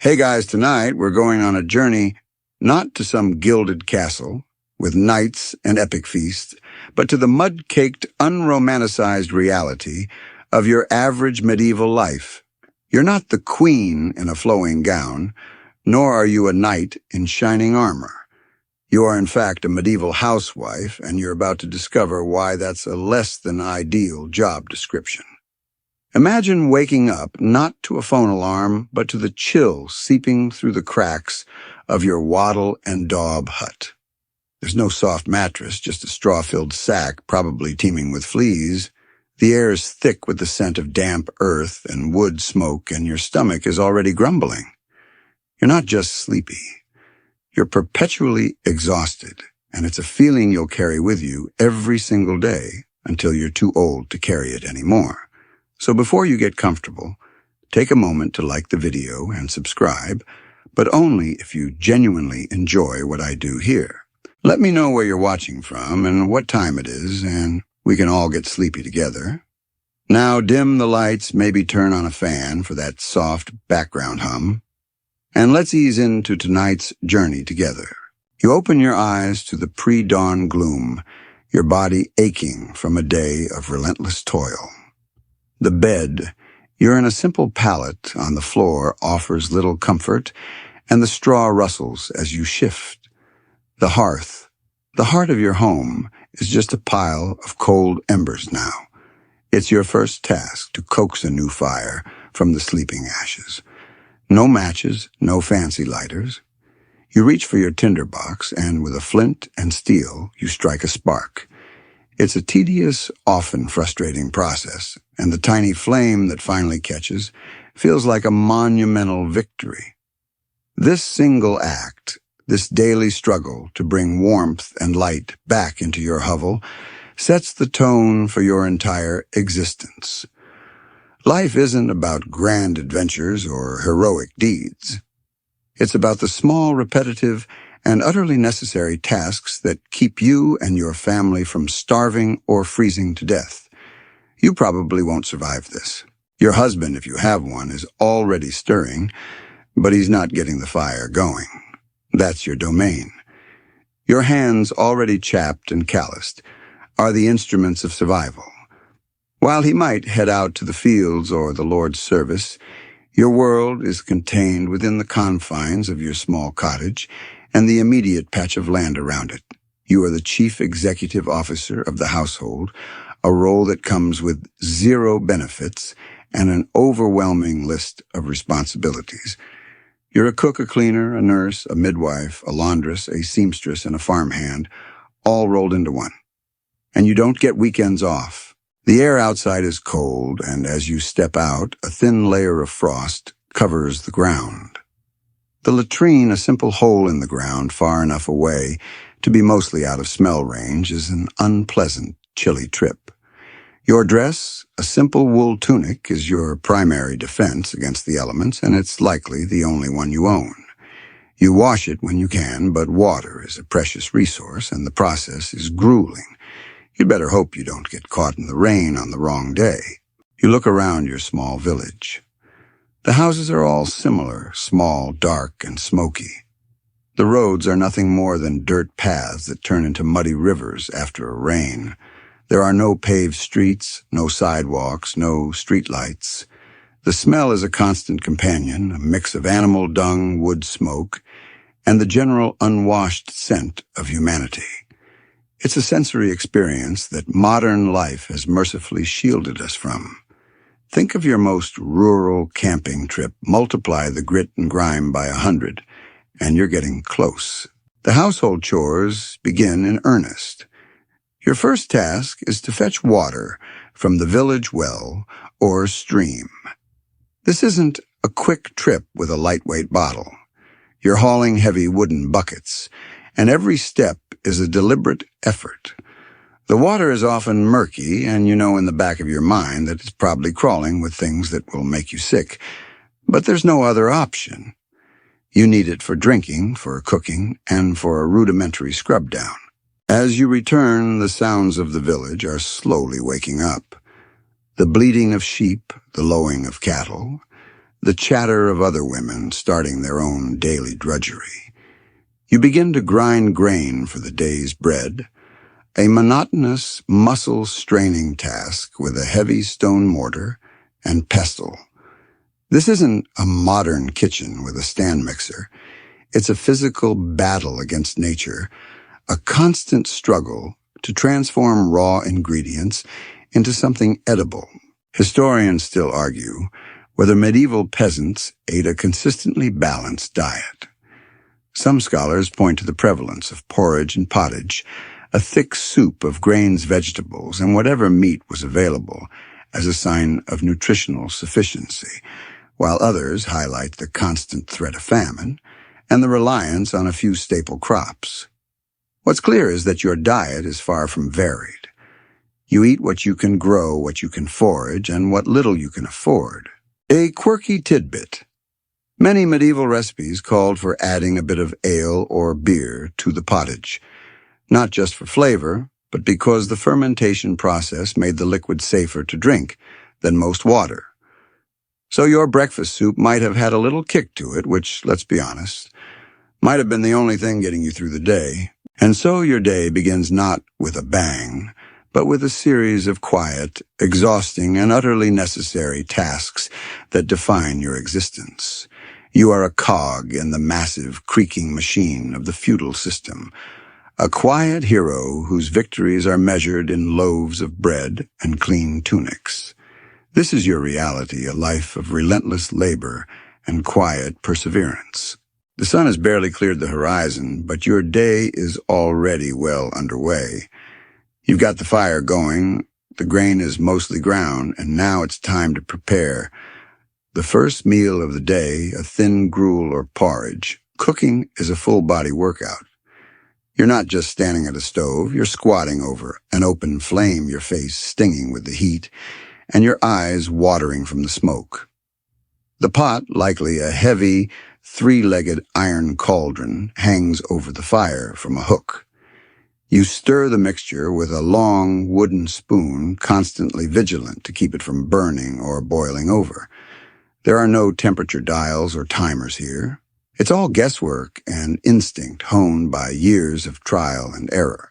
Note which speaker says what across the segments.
Speaker 1: Hey guys, tonight we're going on a journey not to some gilded castle with knights and epic feasts, but to the mud-caked, unromanticized reality of your average medieval life. You're not the queen in a flowing gown, nor are you a knight in shining armor. You are in fact a medieval housewife, and you're about to discover why that's a less than ideal job description. Imagine waking up not to a phone alarm, but to the chill seeping through the cracks of your wattle and daub hut. There's no soft mattress, just a straw-filled sack, probably teeming with fleas. The air is thick with the scent of damp earth and wood smoke, and your stomach is already grumbling. You're not just sleepy. You're perpetually exhausted, and it's a feeling you'll carry with you every single day until you're too old to carry it anymore. So before you get comfortable, take a moment to like the video and subscribe, but only if you genuinely enjoy what I do here. Let me know where you're watching from and what time it is, and we can all get sleepy together. Now dim the lights, maybe turn on a fan for that soft background hum, and let's ease into tonight's journey together. You open your eyes to the pre-dawn gloom, your body aching from a day of relentless toil. The bed, you're in a simple pallet on the floor, offers little comfort, and the straw rustles as you shift. The hearth, the heart of your home, is just a pile of cold embers now. It's your first task to coax a new fire from the sleeping ashes. No matches, no fancy lighters. You reach for your tinderbox, and with a flint and steel, you strike a spark. It's a tedious, often frustrating process, and the tiny flame that finally catches feels like a monumental victory. This single act, this daily struggle to bring warmth and light back into your hovel, sets the tone for your entire existence. Life isn't about grand adventures or heroic deeds. It's about the small, repetitive, and utterly necessary tasks that keep you and your family from starving or freezing to death. You probably won't survive this. Your husband, if you have one, is already stirring, but he's not getting the fire going. That's your domain. Your hands, already chapped and calloused, are the instruments of survival. While he might head out to the fields or the Lord's service, your world is contained within the confines of your small cottage and the immediate patch of land around it. You are the chief executive officer of the household, a role that comes with zero benefits and an overwhelming list of responsibilities. You're a cook, a cleaner, a nurse, a midwife, a laundress, a seamstress, and a farmhand, all rolled into one. And you don't get weekends off. The air outside is cold, and as you step out, a thin layer of frost covers the ground. The latrine, a simple hole in the ground far enough away to be mostly out of smell range, is an unpleasant, chilly trip. Your dress, a simple wool tunic, is your primary defense against the elements, and it's likely the only one you own. You wash it when you can, but water is a precious resource, and the process is grueling. You'd better hope you don't get caught in the rain on the wrong day. You look around your small village. The houses are all similar, small, dark, and smoky. The roads are nothing more than dirt paths that turn into muddy rivers after a rain. There are no paved streets, no sidewalks, no streetlights. The smell is a constant companion, a mix of animal dung, wood smoke, and the general unwashed scent of humanity. It's a sensory experience that modern life has mercifully shielded us from. Think of your most rural camping trip, multiply the grit and grime by 100, and you're getting close. The household chores begin in earnest. Your first task is to fetch water from the village well or stream. This isn't a quick trip with a lightweight bottle. You're hauling heavy wooden buckets, and every step is a deliberate effort. The water is often murky, and you know in the back of your mind that it's probably crawling with things that will make you sick. But there's no other option. You need it for drinking, for cooking, and for a rudimentary scrub down. As you return, the sounds of the village are slowly waking up. The bleating of sheep, the lowing of cattle, the chatter of other women starting their own daily drudgery. You begin to grind grain for the day's bread, a monotonous, muscle-straining task with a heavy stone mortar and pestle. This isn't a modern kitchen with a stand mixer. It's a physical battle against nature, a constant struggle to transform raw ingredients into something edible. Historians still argue whether medieval peasants ate a consistently balanced diet. Some scholars point to the prevalence of porridge and pottage, a thick soup of grains, vegetables, and whatever meat was available, as a sign of nutritional sufficiency, while others highlight the constant threat of famine and the reliance on a few staple crops. What's clear is that your diet is far from varied. You eat what you can grow, what you can forage, and what little you can afford. A quirky tidbit. Many medieval recipes called for adding a bit of ale or beer to the pottage, not just for flavor, but because the fermentation process made the liquid safer to drink than most water. So your breakfast soup might have had a little kick to it, which, let's be honest, might have been the only thing getting you through the day. And so your day begins not with a bang, but with a series of quiet, exhausting, and utterly necessary tasks that define your existence. You are a cog in the massive, creaking machine of the feudal system, a quiet hero whose victories are measured in loaves of bread and clean tunics. This is your reality, a life of relentless labor and quiet perseverance. The sun has barely cleared the horizon, but your day is already well underway. You've got the fire going, the grain is mostly ground, and now it's time to prepare. The first meal of the day, a thin gruel or porridge. Cooking is a full-body workout. You're not just standing at a stove, you're squatting over an open flame, your face stinging with the heat, and your eyes watering from the smoke. The pot, likely a heavy, three-legged iron cauldron, hangs over the fire from a hook. You stir the mixture with a long wooden spoon, constantly vigilant to keep it from burning or boiling over. There are no temperature dials or timers here. It's all guesswork and instinct honed by years of trial and error.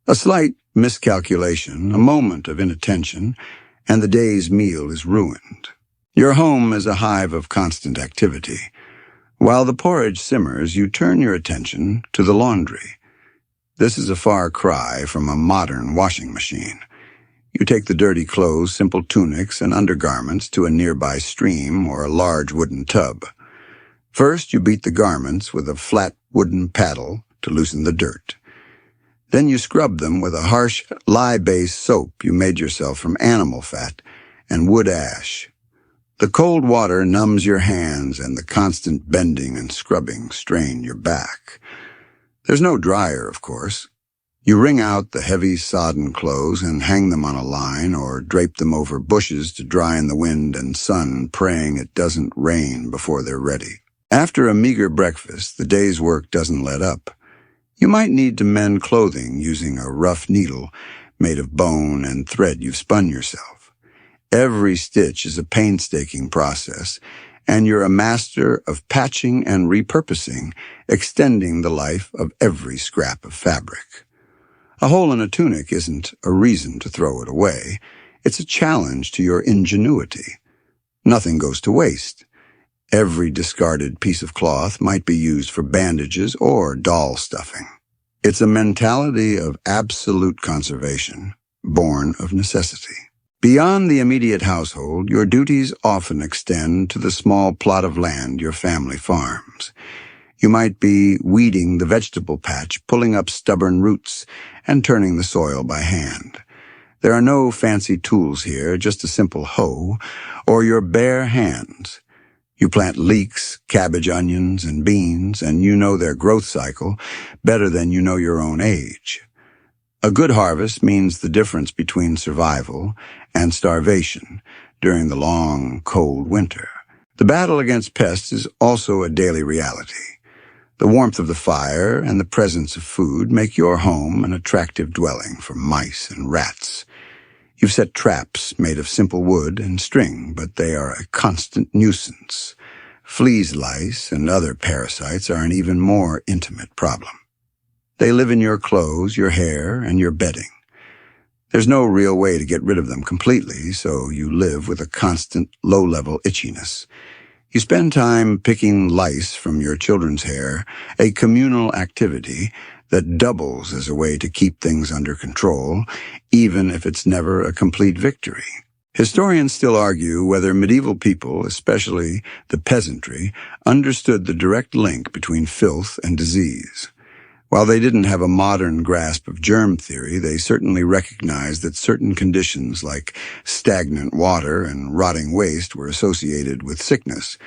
Speaker 1: A slight miscalculation, a moment of inattention, and the day's meal is ruined. Your home is a hive of constant activity. While the porridge simmers, you turn your attention to the laundry. This is a far cry from a modern washing machine. You take the dirty clothes, simple tunics, and undergarments to a nearby stream or a large wooden tub. First, you beat the garments with a flat wooden paddle to loosen the dirt. Then you scrub them with a harsh, lye-based soap you made yourself from animal fat and wood ash. The cold water numbs your hands, and the constant bending and scrubbing strain your back. There's no dryer, of course. You wring out the heavy, sodden clothes and hang them on a line or drape them over bushes to dry in the wind and sun, praying it doesn't rain before they're ready. After a meager breakfast, the day's work doesn't let up. You might need to mend clothing using a rough needle made of bone and thread you've spun yourself. Every stitch is a painstaking process, and you're a master of patching and repurposing, extending the life of every scrap of fabric. A hole in a tunic isn't a reason to throw it away. It's a challenge to your ingenuity. Nothing goes to waste. Every discarded piece of cloth might be used for bandages or doll stuffing. It's a mentality of absolute conservation, born of necessity. Beyond the immediate household, your duties often extend to the small plot of land your family farms. You might be weeding the vegetable patch, pulling up stubborn roots, and turning the soil by hand. There are no fancy tools here, just a simple hoe, or your bare hands. You plant leeks, cabbage, onions, and beans, and you know their growth cycle better than you know your own age. A good harvest means the difference between survival and starvation during the long, cold winter. The battle against pests is also a daily reality. The warmth of the fire and the presence of food make your home an attractive dwelling for mice and rats. You've set traps made of simple wood and string, but they are a constant nuisance. Fleas, lice, and other parasites are an even more intimate problem. They live in your clothes, your hair, and your bedding. There's no real way to get rid of them completely, so you live with a constant, low-level itchiness. You spend time picking lice from your children's hair, a communal activity that doubles as a way to keep things under control, even if it's never a complete victory. Historians still argue whether medieval people, especially the peasantry, understood the direct link between filth and disease. While they didn't have a modern grasp of germ theory, they certainly recognized that certain conditions like stagnant water and rotting waste were associated with sickness.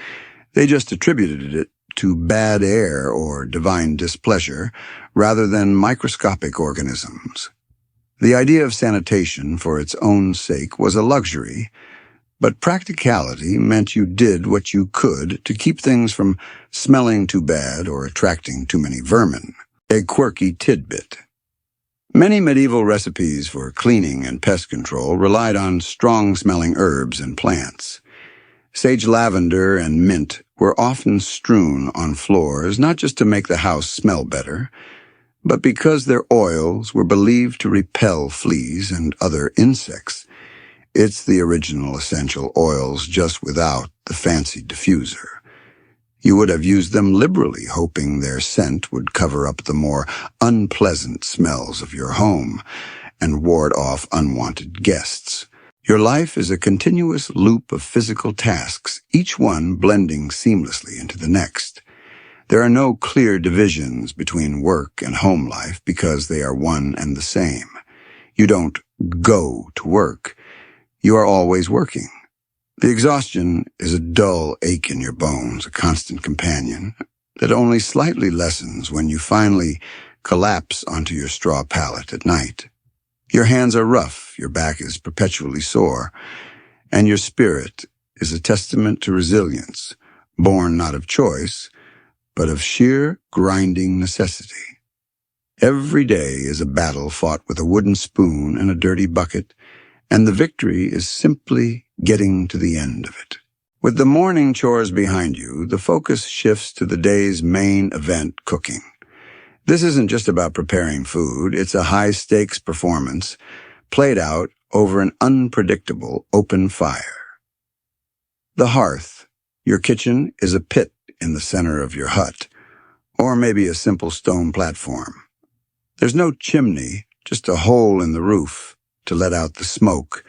Speaker 1: They just attributed it to bad air or divine displeasure rather than microscopic organisms. The idea of sanitation for its own sake was a luxury, but practicality meant you did what you could to keep things from smelling too bad or attracting too many vermin. A quirky tidbit. Many medieval recipes for cleaning and pest control relied on strong-smelling herbs and plants. Sage lavender and mint were often strewn on floors, not just to make the house smell better, but because their oils were believed to repel fleas and other insects. It's the original essential oils, just without the fancy diffuser. You would have used them liberally, hoping their scent would cover up the more unpleasant smells of your home and ward off unwanted guests. Your life is a continuous loop of physical tasks, each one blending seamlessly into the next. There are no clear divisions between work and home life because they are one and the same. You don't go to work. You are always working. The exhaustion is a dull ache in your bones, a constant companion that only slightly lessens when you finally collapse onto your straw pallet at night. Your hands are rough, your back is perpetually sore, and your spirit is a testament to resilience, born not of choice, but of sheer grinding necessity. Every day is a battle fought with a wooden spoon and a dirty bucket, and the victory is simply getting to the end of it. With the morning chores behind you, the focus shifts to the day's main event, cooking. This isn't just about preparing food, it's a high-stakes performance played out over an unpredictable open fire. The hearth, your kitchen, is a pit in the center of your hut, or maybe a simple stone platform. There's no chimney, just a hole in the roof to let out the smoke,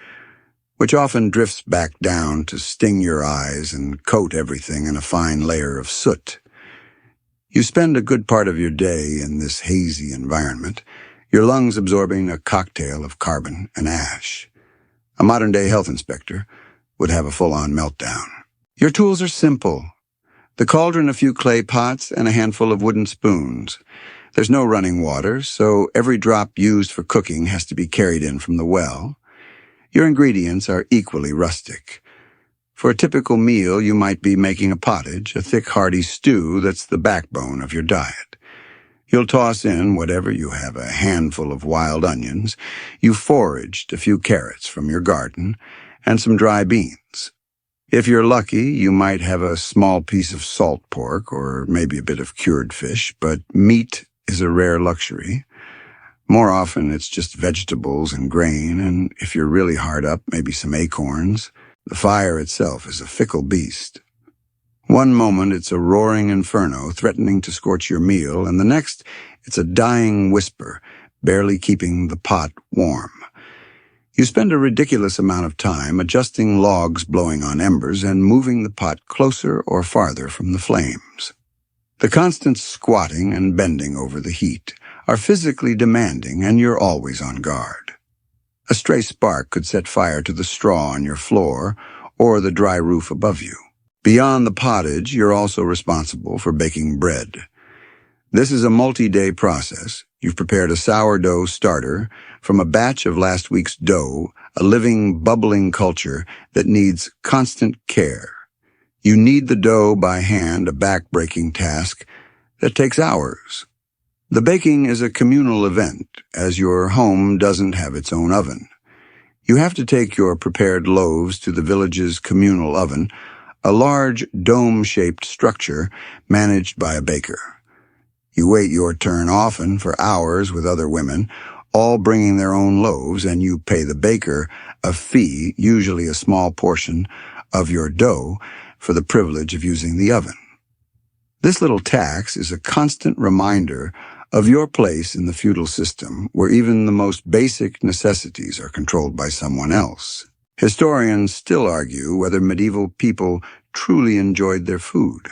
Speaker 1: which often drifts back down to sting your eyes and coat everything in a fine layer of soot. You spend a good part of your day in this hazy environment, your lungs absorbing a cocktail of carbon and ash. A modern-day health inspector would have a full-on meltdown. Your tools are simple. The cauldron, a few clay pots, and a handful of wooden spoons. There's no running water, so every drop used for cooking has to be carried in from the well. Your ingredients are equally rustic. For a typical meal, you might be making a pottage, a thick, hearty stew that's the backbone of your diet. You'll toss in whatever you have, a handful of wild onions. You foraged a few carrots from your garden, and some dry beans. If you're lucky, you might have a small piece of salt pork or maybe a bit of cured fish, but meat is a rare luxury. More often, it's just vegetables and grain, and if you're really hard up, maybe some acorns. The fire itself is a fickle beast. One moment, it's a roaring inferno threatening to scorch your meal, and the next, it's a dying whisper, barely keeping the pot warm. You spend a ridiculous amount of time adjusting logs blowing on embers and moving the pot closer or farther from the flames. The constant squatting and bending over the heat are physically demanding, and you're always on guard. A stray spark could set fire to the straw on your floor or the dry roof above you. Beyond the pottage, you're also responsible for baking bread. This is a multi-day process. You've prepared a sourdough starter from a batch of last week's dough, a living, bubbling culture that needs constant care. You knead the dough by hand, a back-breaking task that takes hours. The baking is a communal event, as your home doesn't have its own oven. You have to take your prepared loaves to the village's communal oven, a large dome-shaped structure managed by a baker. You wait your turn often for hours with other women, all bringing their own loaves, and you pay the baker a fee, usually a small portion of your dough, for the privilege of using the oven. This little tax is a constant reminder of your place in the feudal system, where even the most basic necessities are controlled by someone else. Historians still argue whether medieval people truly enjoyed their food.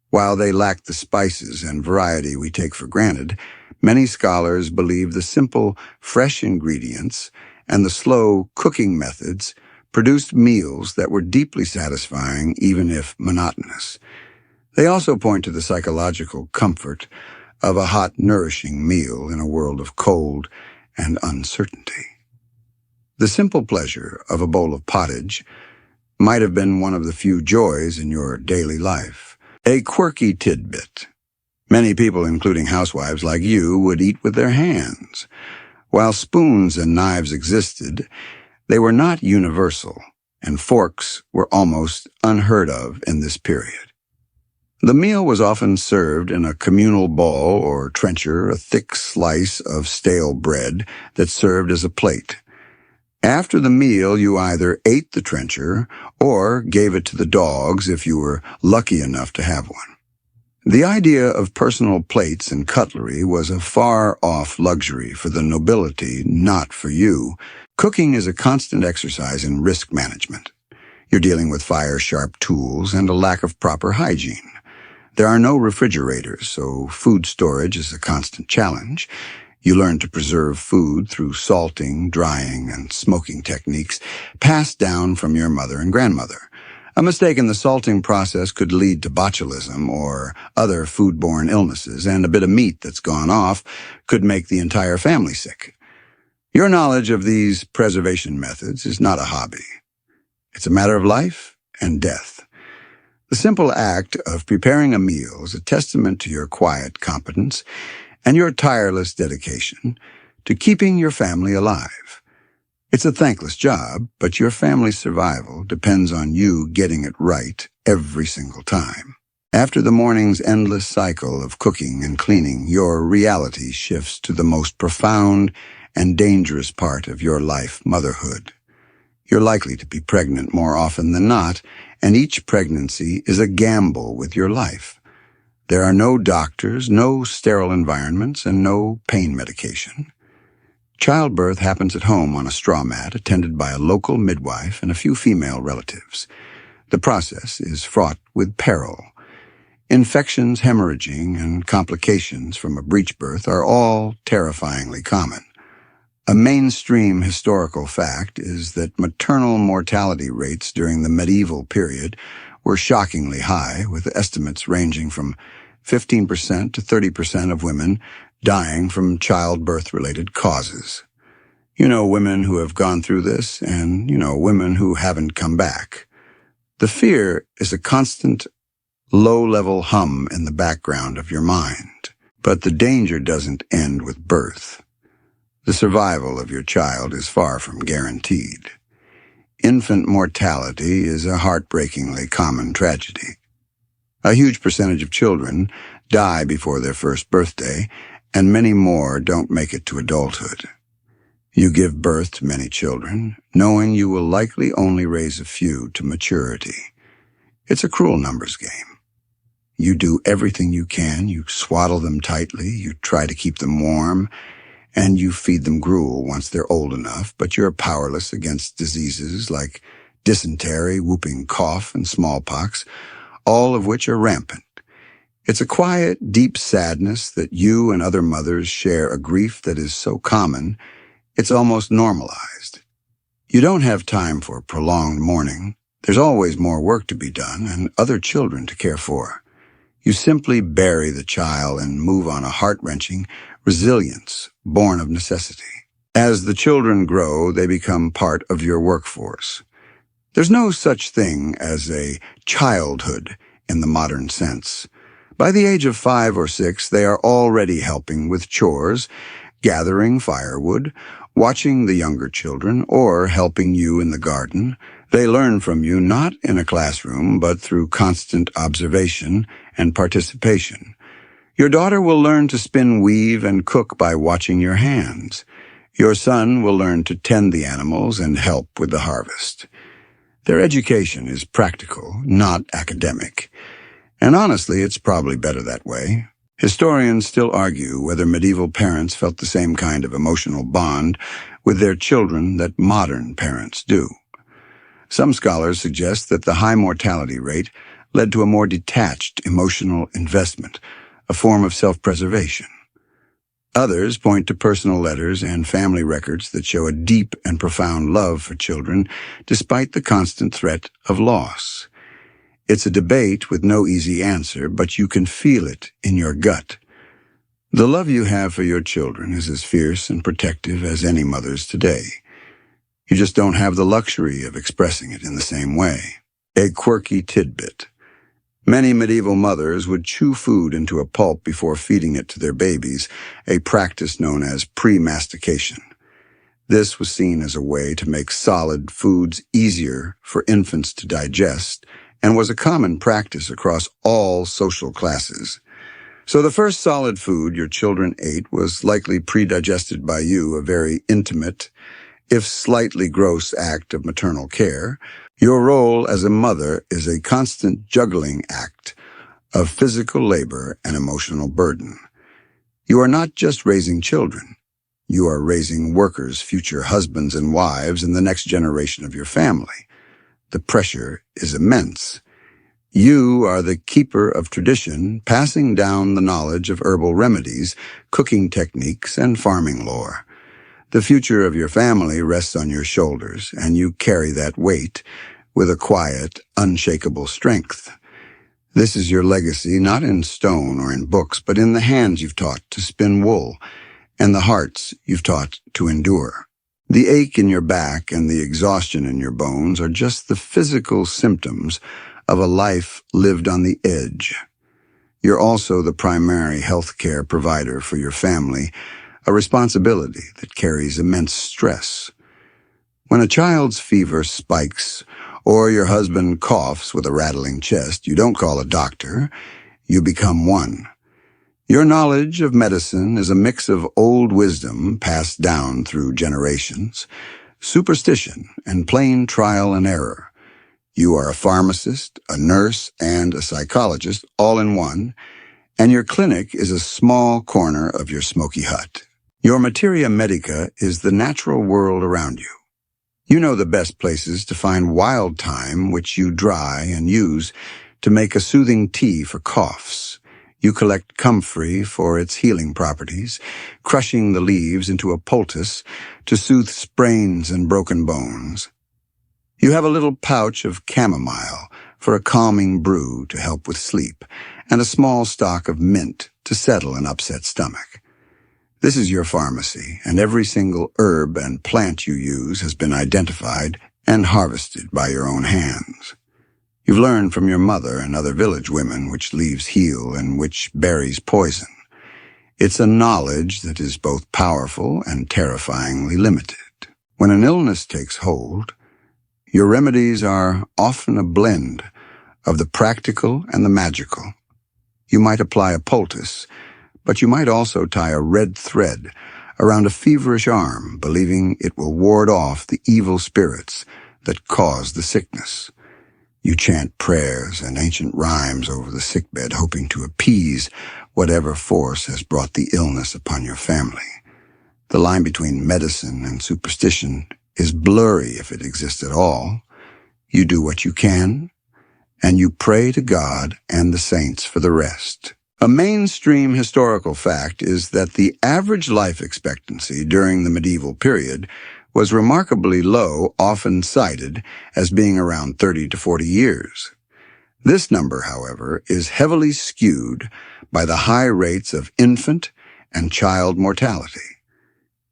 Speaker 1: While they lacked the spices and variety we take for granted, many scholars believe the simple, fresh ingredients and the slow cooking methods produced meals that were deeply satisfying, even if monotonous. They also point to the psychological comfort of a hot, nourishing meal in a world of cold and uncertainty. The simple pleasure of a bowl of pottage might have been one of the few joys in your daily life. A quirky tidbit. Many people, including housewives like you, would eat with their hands. While spoons and knives existed, they were not universal, and forks were almost unheard of in this period. The meal was often served in a communal bowl or trencher, a thick slice of stale bread that served as a plate. After the meal, you either ate the trencher or gave it to the dogs if you were lucky enough to have one. The idea of personal plates and cutlery was a far-off luxury for the nobility, not for you. Cooking is a constant exercise in risk management. You're dealing with fire-sharp tools and a lack of proper hygiene. There are no refrigerators, so food storage is a constant challenge. You learn to preserve food through salting, drying, and smoking techniques passed down from your mother and grandmother. A mistake in the salting process could lead to botulism or other foodborne illnesses, and a bit of meat that's gone off could make the entire family sick. Your knowledge of these preservation methods is not a hobby. It's a matter of life and death. The simple act of preparing a meal is a testament to your quiet competence and your tireless dedication to keeping your family alive. It's a thankless job, but your family's survival depends on you getting it right every single time. After the morning's endless cycle of cooking and cleaning, your reality shifts to the most profound and dangerous part of your life, motherhood. You're likely to be pregnant more often than not, and each pregnancy is a gamble with your life. There are no doctors, no sterile environments, and no pain medication. Childbirth happens at home on a straw mat, attended by a local midwife and a few female relatives. The process is fraught with peril. Infections, hemorrhaging, and complications from a breech birth are all terrifyingly common. A mainstream historical fact is that maternal mortality rates during the medieval period were shockingly high, with estimates ranging from 15% to 30% of women dying from childbirth-related causes. You know women who have gone through this, and you know women who haven't come back. The fear is a constant, low-level hum in the background of your mind, but the danger doesn't end with birth. The survival of your child is far from guaranteed. Infant mortality is a heartbreakingly common tragedy. A huge percentage of children die before their first birthday, and many more don't make it to adulthood. You give birth to many children, knowing you will likely only raise a few to maturity. It's a cruel numbers game. You do everything you can. You swaddle them tightly, you try to keep them warm, and you feed them gruel once they're old enough, but you're powerless against diseases like dysentery, whooping cough, and smallpox, all of which are rampant. It's a quiet, deep sadness that you and other mothers share, a grief that is so common, it's almost normalized. You don't have time for prolonged mourning. There's always more work to be done and other children to care for. You simply bury the child and move on, a heart-wrenching resilience born of necessity. As the children grow, they become part of your workforce. There's no such thing as a childhood in the modern sense. By the age of 5 or 6, they are already helping with chores, gathering firewood, watching the younger children or helping you in the garden. They learn from you not in a classroom, but through constant observation and participation. Your daughter will learn to spin, weave, and cook by watching your hands. Your son will learn to tend the animals and help with the harvest. Their education is practical, not academic. And honestly, it's probably better that way. Historians still argue whether medieval parents felt the same kind of emotional bond with their children that modern parents do. Some scholars suggest that the high mortality rate led to a more detached emotional investment, a form of self-preservation. Others point to personal letters and family records that show a deep and profound love for children despite the constant threat of loss. It's a debate with no easy answer, but you can feel it in your gut. The love you have for your children is as fierce and protective as any mother's today. You just don't have the luxury of expressing it in the same way. A quirky tidbit. Many medieval mothers would chew food into a pulp before feeding it to their babies, a practice known as pre-mastication. This was seen as a way to make solid foods easier for infants to digest, and was a common practice across all social classes. So the first solid food your children ate was likely pre-digested by you, a very intimate, if slightly gross act of maternal care. Your role as a mother is a constant juggling act of physical labor and emotional burden. You are not just raising children. You are raising workers, future husbands and wives, and the next generation of your family. The pressure is immense. You are the keeper of tradition, passing down the knowledge of herbal remedies, cooking techniques, and farming lore. The future of your family rests on your shoulders, and you carry that weight with a quiet, unshakable strength. This is your legacy, not in stone or in books, but in the hands you've taught to spin wool, and the hearts you've taught to endure. The ache in your back and the exhaustion in your bones are just the physical symptoms of a life lived on the edge. You're also the primary health care provider for your family, a responsibility that carries immense stress. When a child's fever spikes or your husband coughs with a rattling chest, you don't call a doctor, you become one. Your knowledge of medicine is a mix of old wisdom passed down through generations, superstition, and plain trial and error. You are a pharmacist, a nurse, and a psychologist all in one, and your clinic is a small corner of your smoky hut. Your materia medica is the natural world around you. You know the best places to find wild thyme, which you dry and use to make a soothing tea for coughs. You collect comfrey for its healing properties, crushing the leaves into a poultice to soothe sprains and broken bones. You have a little pouch of chamomile for a calming brew to help with sleep, and a small stock of mint to settle an upset stomach. This is your pharmacy, and every single herb and plant you use has been identified and harvested by your own hands. You've learned from your mother and other village women which leaves heal and which berries poison. It's a knowledge that is both powerful and terrifyingly limited. When an illness takes hold, your remedies are often a blend of the practical and the magical. You might apply a poultice, but you might also tie a red thread around a feverish arm, believing it will ward off the evil spirits that cause the sickness. You chant prayers and ancient rhymes over the sickbed, hoping to appease whatever force has brought the illness upon your family. The line between medicine and superstition is blurry if it exists at all. You do what you can, and you pray to God and the saints for the rest. A mainstream historical fact is that the average life expectancy during the medieval period was remarkably low, often cited as being around 30 to 40 years. This number, however, is heavily skewed by the high rates of infant and child mortality.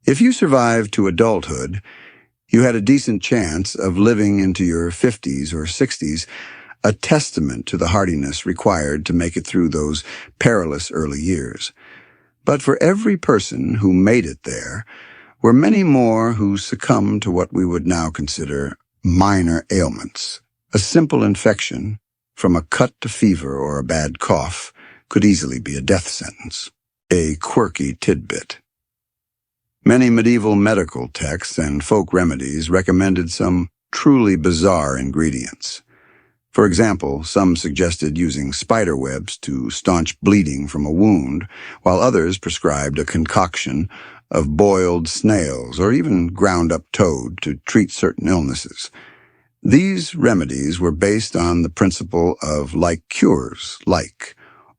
Speaker 1: If you survived to adulthood, you had a decent chance of living into your 50s or 60s, a testament to the hardiness required to make it through those perilous early years. But for every person who made it there, were many more who succumbed to what we would now consider minor ailments. A simple infection, from a cut to fever or a bad cough, could easily be a death sentence. A quirky tidbit. Many medieval medical texts and folk remedies recommended some truly bizarre ingredients. For example, some suggested using spider webs to staunch bleeding from a wound, while others prescribed a concoction of boiled snails or even ground-up toad to treat certain illnesses. These remedies were based on the principle of like cures like,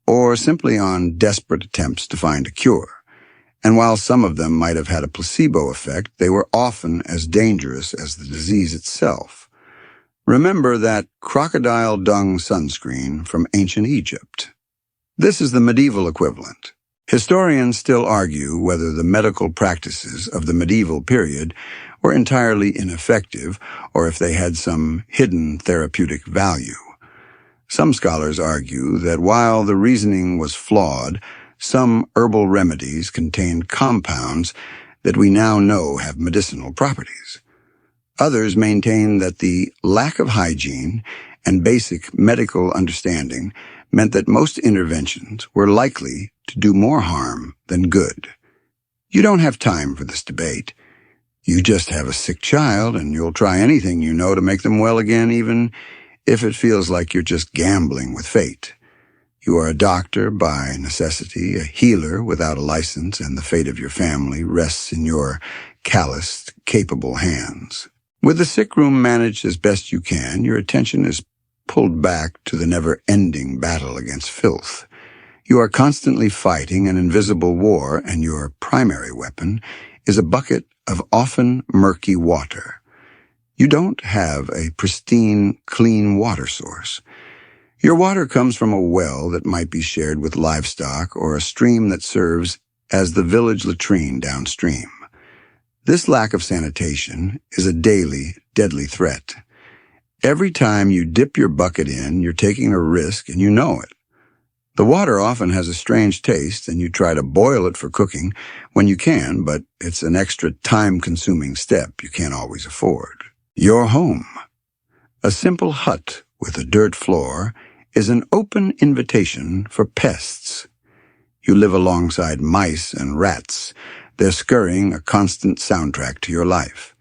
Speaker 1: or simply on desperate attempts to find a cure. And while some of them might have had a placebo effect, they were often as dangerous as the disease itself. Remember that crocodile dung sunscreen from ancient Egypt. This is the medieval equivalent. Historians still argue whether the medical practices of the medieval period were entirely ineffective or if they had some hidden therapeutic value. Some scholars argue that while the reasoning was flawed, some herbal remedies contained compounds that we now know have medicinal properties. Others maintain that the lack of hygiene and basic medical understanding meant that most interventions were likely to do more harm than good. You don't have time for this debate. You just have a sick child, and you'll try anything you know to make them well again, even if it feels like you're just gambling with fate. You are a doctor by necessity, a healer without a license, and the fate of your family rests in your calloused, capable hands. With the sick room managed as best you can, your attention is pulled back to the never-ending battle against filth. You are constantly fighting an invisible war, and your primary weapon is a bucket of often murky water. You don't have a pristine, clean water source. Your water comes from a well that might be shared with livestock or a stream that serves as the village latrine downstream. This lack of sanitation is a daily, deadly threat. Every time you dip your bucket in, you're taking a risk and you know it. The water often has a strange taste, and you try to boil it for cooking when you can, but it's an extra time-consuming step you can't always afford. Your home. A simple hut with a dirt floor is an open invitation for pests. You live alongside mice and rats, their scurrying a constant soundtrack to your life.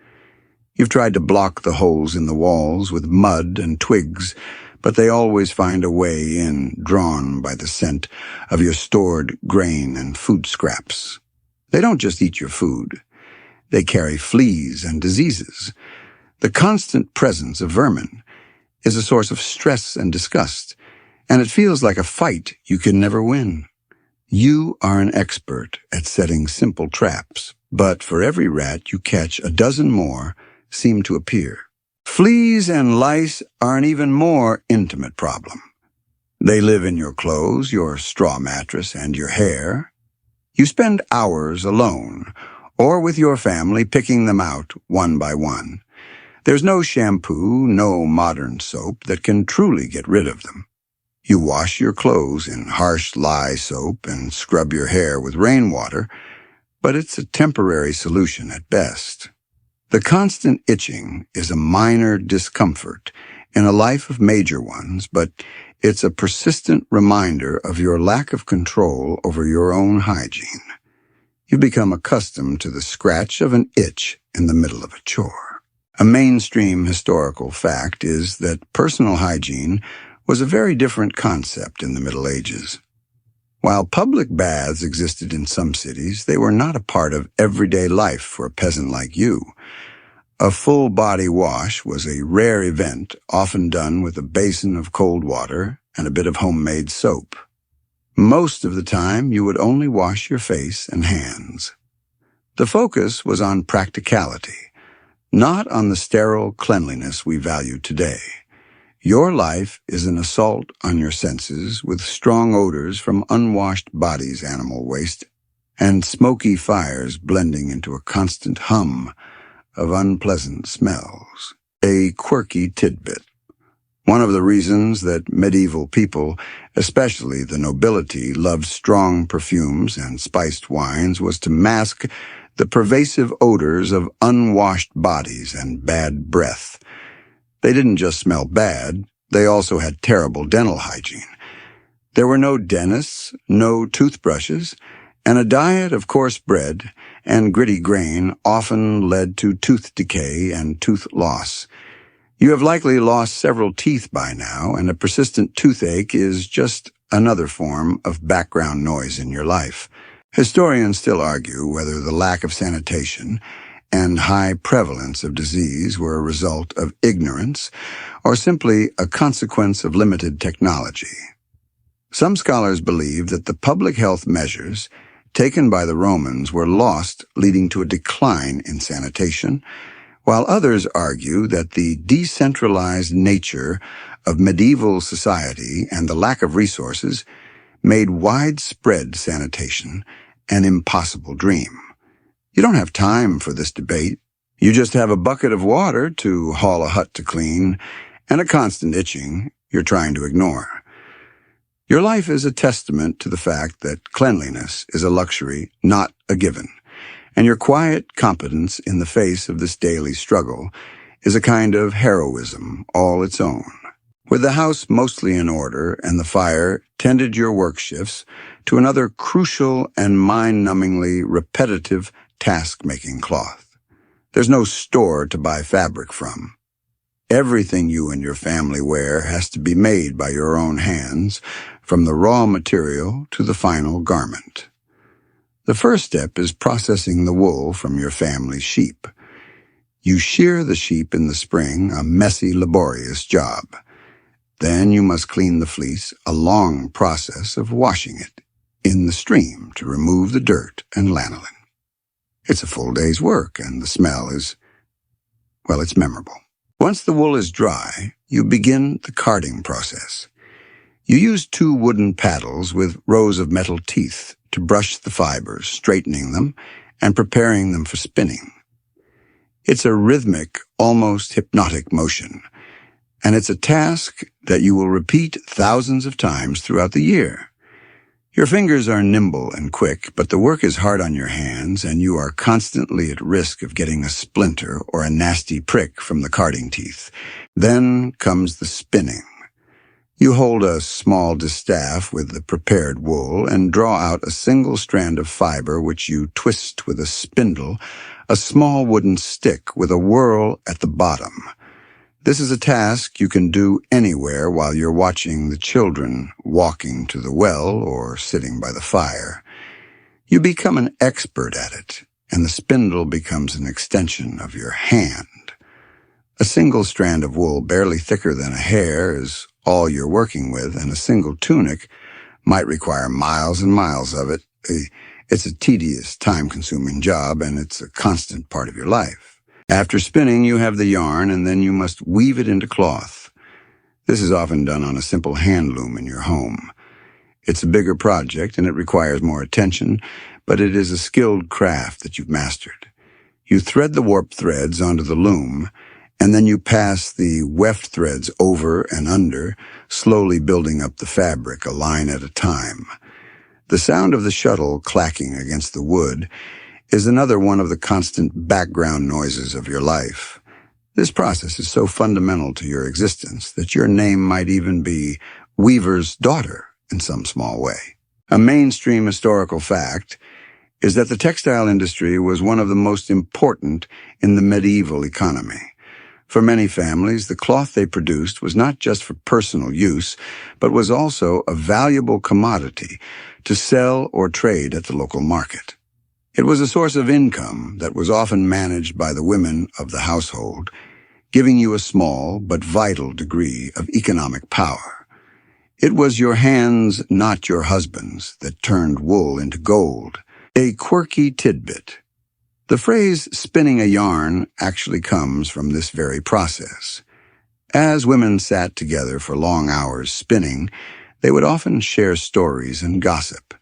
Speaker 1: You've tried to block the holes in the walls with mud and twigs, but they always find a way in, drawn by the scent of your stored grain and food scraps. They don't just eat your food. They carry fleas and diseases. The constant presence of vermin is a source of stress and disgust, and it feels like a fight you can never win. You are an expert at setting simple traps, but for every rat you catch, a dozen more seem to appear. Fleas and lice are an even more intimate problem. They live in your clothes, your straw mattress, and your hair. You spend hours alone, or with your family, picking them out one by one. There's no shampoo, no modern soap that can truly get rid of them. You wash your clothes in harsh lye soap and scrub your hair with rainwater, but it's a temporary solution at best. The constant itching is a minor discomfort in a life of major ones, but it's a persistent reminder of your lack of control over your own hygiene. You become accustomed to the scratch of an itch in the middle of a chore. A mainstream historical fact is that personal hygiene was a very different concept in the Middle Ages. While public baths existed in some cities, they were not a part of everyday life for a peasant like you. A full-body wash was a rare event, often done with a basin of cold water and a bit of homemade soap. Most of the time, you would only wash your face and hands. The focus was on practicality, not on the sterile cleanliness we value today. Your life is an assault on your senses with strong odors from unwashed bodies, animal waste, and smoky fires blending into a constant hum of unpleasant smells. A quirky tidbit. One of the reasons that medieval people, especially the nobility, loved strong perfumes and spiced wines was to mask the pervasive odors of unwashed bodies and bad breath. They didn't just smell bad, they also had terrible dental hygiene. There were no dentists, no toothbrushes, and a diet of coarse bread and gritty grain often led to tooth decay and tooth loss. You have likely lost several teeth by now, and a persistent toothache is just another form of background noise in your life. Historians still argue whether the lack of sanitation and high prevalence of disease were a result of ignorance or simply a consequence of limited technology. Some scholars believe that the public health measures taken by the Romans were lost, leading to a decline in sanitation, while others argue that the decentralized nature of medieval society and the lack of resources made widespread sanitation an impossible dream. You don't have time for this debate. You just have a bucket of water to haul a hut to clean and a constant itching you're trying to ignore. Your life is a testament to the fact that cleanliness is a luxury, not a given, and your quiet competence in the face of this daily struggle is a kind of heroism all its own. With the house mostly in order and the fire tended your work shifts to another crucial and mind-numbingly repetitive task-making cloth. There's no store to buy fabric from. Everything you and your family wear has to be made by your own hands, from the raw material to the final garment. The first step is processing the wool from your family's sheep. You shear the sheep in the spring, a messy, laborious job. Then you must clean the fleece, a long process of washing it in the stream to remove the dirt and lanolin. It's a full day's work, and the smell is, well, it's memorable. Once the wool is dry, you begin the carding process. You use 2 wooden paddles with rows of metal teeth to brush the fibers, straightening them and preparing them for spinning. It's a rhythmic, almost hypnotic motion, and it's a task that you will repeat thousands of times throughout the year. Your fingers are nimble and quick, but the work is hard on your hands, and you are constantly at risk of getting a splinter or a nasty prick from the carding teeth. Then comes the spinning. You hold a small distaff with the prepared wool and draw out a single strand of fiber which you twist with a spindle, a small wooden stick with a whorl at the bottom. This is a task you can do anywhere while you're watching the children walking to the well or sitting by the fire. You become an expert at it, and the spindle becomes an extension of your hand. A single strand of wool barely thicker than a hair is all you're working with, and a single tunic might require miles and miles of it. It's a tedious, time-consuming job, and it's a constant part of your life. After spinning, you have the yarn, and then you must weave it into cloth. This is often done on a simple hand loom in your home. It's a bigger project, and it requires more attention, but it is a skilled craft that you've mastered. You thread the warp threads onto the loom, and then you pass the weft threads over and under, slowly building up the fabric a line at a time. The sound of the shuttle clacking against the wood is another one of the constant background noises of your life. This process is so fundamental to your existence that your name might even be Weaver's daughter in some small way. A mainstream historical fact is that the textile industry was one of the most important in the medieval economy. For many families, the cloth they produced was not just for personal use, but was also a valuable commodity to sell or trade at the local market. It was a source of income that was often managed by the women of the household, giving you a small but vital degree of economic power. It was your hands, not your husband's, that turned wool into gold. A quirky tidbit. The phrase spinning a yarn actually comes from this very process. As women sat together for long hours spinning, they would often share stories and gossip.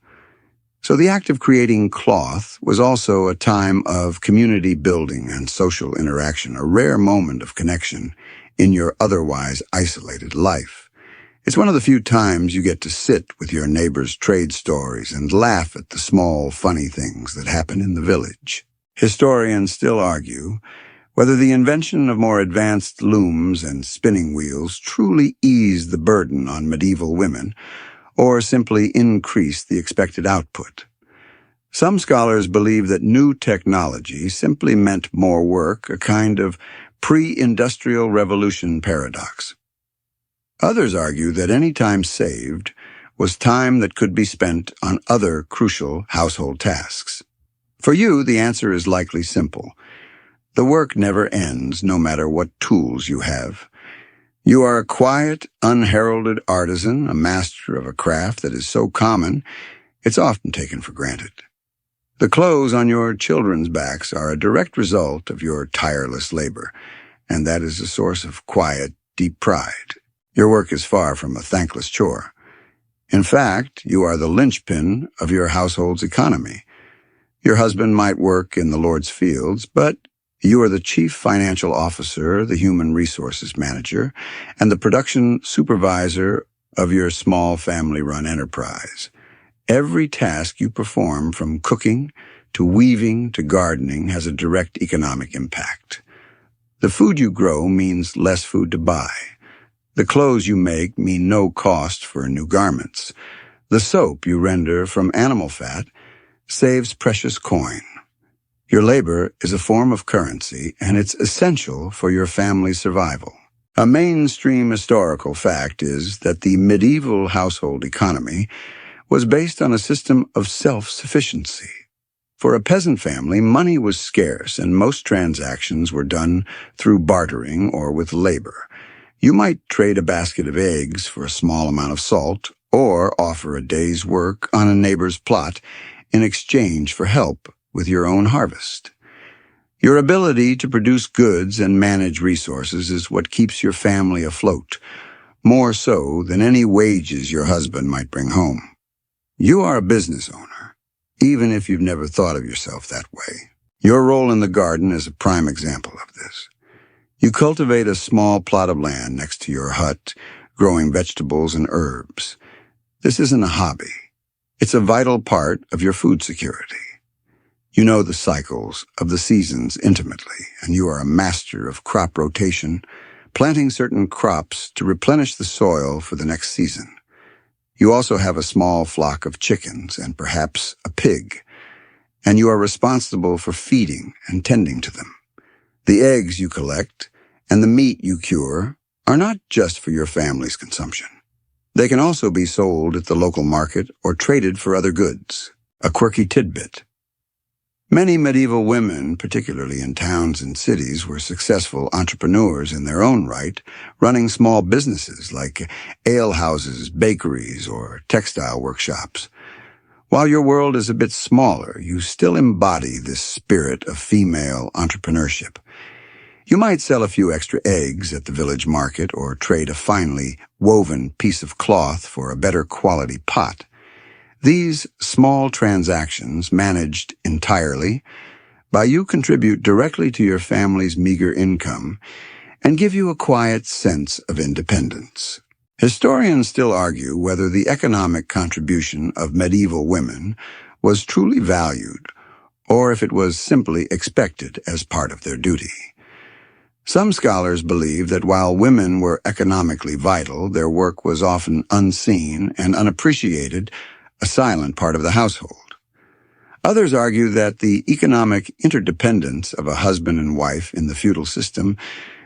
Speaker 1: So the act of creating cloth was also a time of community building and social interaction, a rare moment of connection in your otherwise isolated life. It's one of the few times you get to sit with your neighbor's trade stories and laugh at the small, funny things that happen in the village. Historians still argue whether the invention of more advanced looms and spinning wheels truly eased the burden on medieval women or simply increased the expected output. Some scholars believe that new technology simply meant more work, a kind of pre-industrial revolution paradox. Others argue that any time saved was time that could be spent on other crucial household tasks. For you, the answer is likely simple. The work never ends, no matter what tools you have. You are a quiet, unheralded artisan, a master of a craft that is so common, it's often taken for granted. The clothes on your children's backs are a direct result of your tireless labor, and that is a source of quiet, deep pride. Your work is far from a thankless chore. In fact, you are the linchpin of your household's economy. Your husband might work in the Lord's fields, but you are the chief financial officer, the human resources manager, and the production supervisor of your small family-run enterprise. Every task you perform, from cooking to weaving to gardening, has a direct economic impact. The food you grow means less food to buy. The clothes you make mean no cost for new garments. The soap you render from animal fat saves precious coin. Your labor is a form of currency, and it's essential for your family's survival. A mainstream historical fact is that the medieval household economy was based on a system of self-sufficiency. For a peasant family, money was scarce, and most transactions were done through bartering or with labor. You might trade a basket of eggs for a small amount of salt, or offer a day's work on a neighbor's plot in exchange for help with your own harvest. Your ability to produce goods and manage resources is what keeps your family afloat, more so than any wages your husband might bring home. You are a business owner, even if you've never thought of yourself that way. Your role in the garden is a prime example of this. You cultivate a small plot of land next to your hut, growing vegetables and herbs. This isn't a hobby. It's a vital part of your food security. You know the cycles of the seasons intimately, and you are a master of crop rotation, planting certain crops to replenish the soil for the next season. You also have a small flock of chickens and perhaps a pig, and you are responsible for feeding and tending to them. The eggs you collect and the meat you cure are not just for your family's consumption. They can also be sold at the local market or traded for other goods. A quirky tidbit. Many medieval women, particularly in towns and cities, were successful entrepreneurs in their own right, running small businesses like alehouses, bakeries, or textile workshops. While your world is a bit smaller, you still embody this spirit of female entrepreneurship. You might sell a few extra eggs at the village market or trade a finely woven piece of cloth for a better quality pot. These small transactions, managed entirely by you, contribute directly to your family's meager income and give you a quiet sense of independence. Historians still argue whether the economic contribution of medieval women was truly valued or if it was simply expected as part of their duty. Some scholars believe that while women were economically vital, their work was often unseen and unappreciated, a silent part of the household. Others argue that the economic interdependence of a husband and wife in the feudal system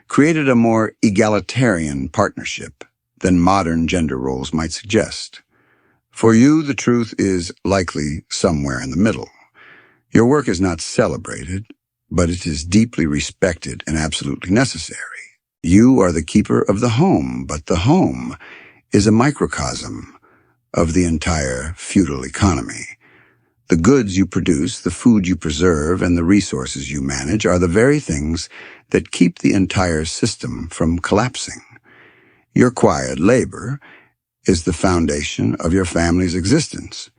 Speaker 1: created a more egalitarian partnership than modern gender roles might suggest. For you, the truth is likely somewhere in the middle. Your work is not celebrated, but it is deeply respected and absolutely necessary. You are the keeper of the home, but the home is a microcosm of the entire feudal economy. The goods you produce, the food you preserve, and the resources you manage are the very things that keep the entire system from collapsing. Your quiet labor is the foundation of your family's existence,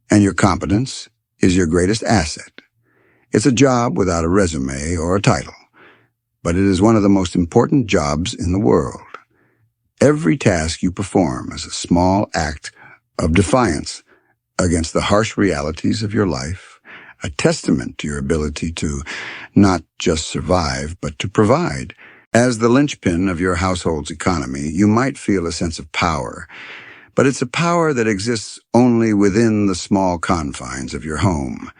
Speaker 1: and your competence is your greatest asset. It's a job without a resume or a title, but it is one of the most important jobs in the world. Every task you perform is a small act of defiance against the harsh realities of your life, a testament to your ability to not just survive, but to provide. As the linchpin of your household's economy, you might feel a sense of power, but it's a power that exists only within the small confines of your home.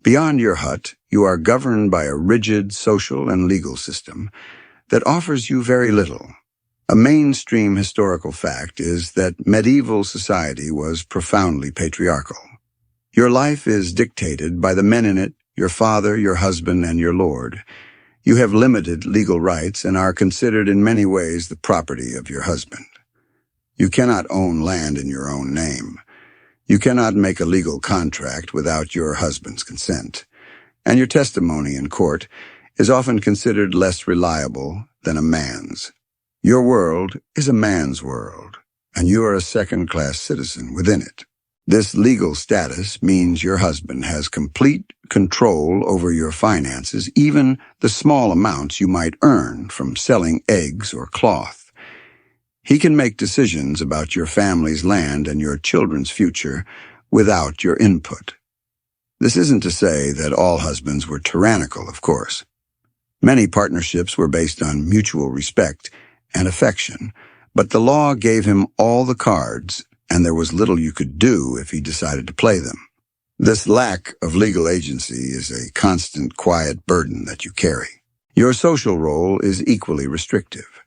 Speaker 1: Beyond your hut, you are governed by a rigid social and legal system that offers you very little. A mainstream historical fact is that medieval society was profoundly patriarchal. Your life is dictated by the men in it, your father, your husband, and your lord. You have limited legal rights and are considered in many ways the property of your husband. You cannot own land in your own name. You cannot make a legal contract without your husband's consent, and your testimony in court is often considered less reliable than a man's. Your world is a man's world, and you are a second-class citizen within it. This legal status means your husband has complete control over your finances, even the small amounts you might earn from selling eggs or cloth. He can make decisions about your family's land and your children's future without your input. This isn't to say that all husbands were tyrannical, of course. Many partnerships were based on mutual respect and affection, but the law gave him all the cards, and there was little you could do if he decided to play them. This lack of legal agency is a constant, quiet burden that you carry. Your social role is equally restrictive.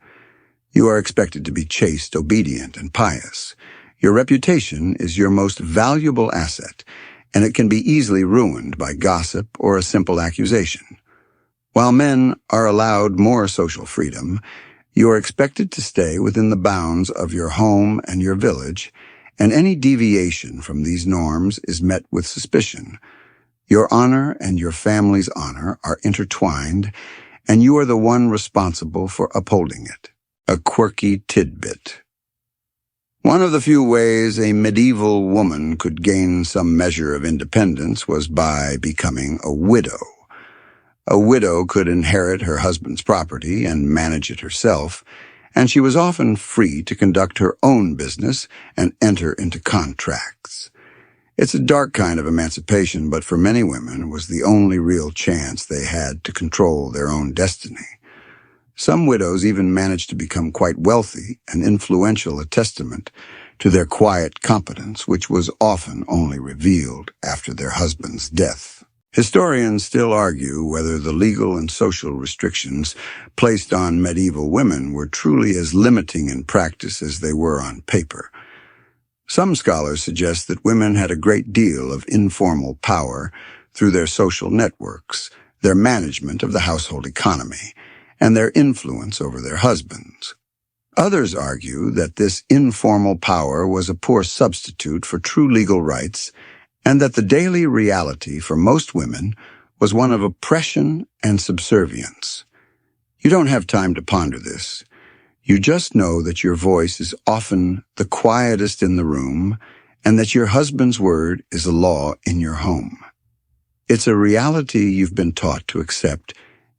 Speaker 1: You are expected to be chaste, obedient, and pious. Your reputation is your most valuable asset, and it can be easily ruined by gossip or a simple accusation. While men are allowed more social freedom, you are expected to stay within the bounds of your home and your village, and any deviation from these norms is met with suspicion. Your honor and your family's honor are intertwined, and you are the one responsible for upholding it. A quirky tidbit. One of the few ways a medieval woman could gain some measure of independence was by becoming a widow. A widow could inherit her husband's property and manage it herself, and she was often free to conduct her own business and enter into contracts. It's a dark kind of emancipation, but for many women it was the only real chance they had to control their own destiny. Some widows even managed to become quite wealthy and influential, a testament to their quiet competence, which was often only revealed after their husband's death. Historians still argue whether the legal and social restrictions placed on medieval women were truly as limiting in practice as they were on paper. Some scholars suggest that women had a great deal of informal power through their social networks, their management of the household economy, and their influence over their husbands. Others argue that this informal power was a poor substitute for true legal rights, and that the daily reality for most women was one of oppression and subservience. You don't have time to ponder this. You just know that your voice is often the quietest in the room, and that your husband's word is a law in your home. It's a reality you've been taught to accept,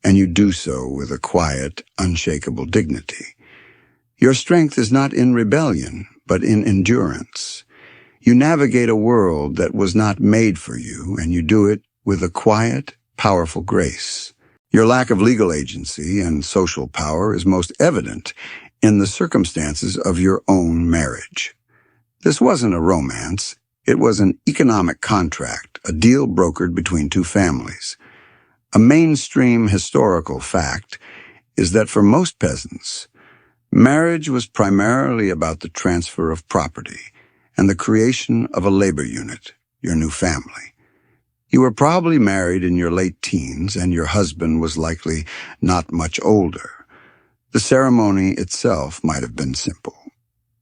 Speaker 1: and you do so with a quiet, unshakable dignity. Your strength is not in rebellion, but in endurance. You navigate a world that was not made for you, and you do it with a quiet, powerful grace. Your lack of legal agency and social power is most evident in the circumstances of your own marriage. This wasn't a romance. It was an economic contract, a deal brokered between two families. A mainstream historical fact is that for most peasants, marriage was primarily about the transfer of property and the creation of a labor unit, your new family. You were probably married in your late teens, and your husband was likely not much older. The ceremony itself might have been simple.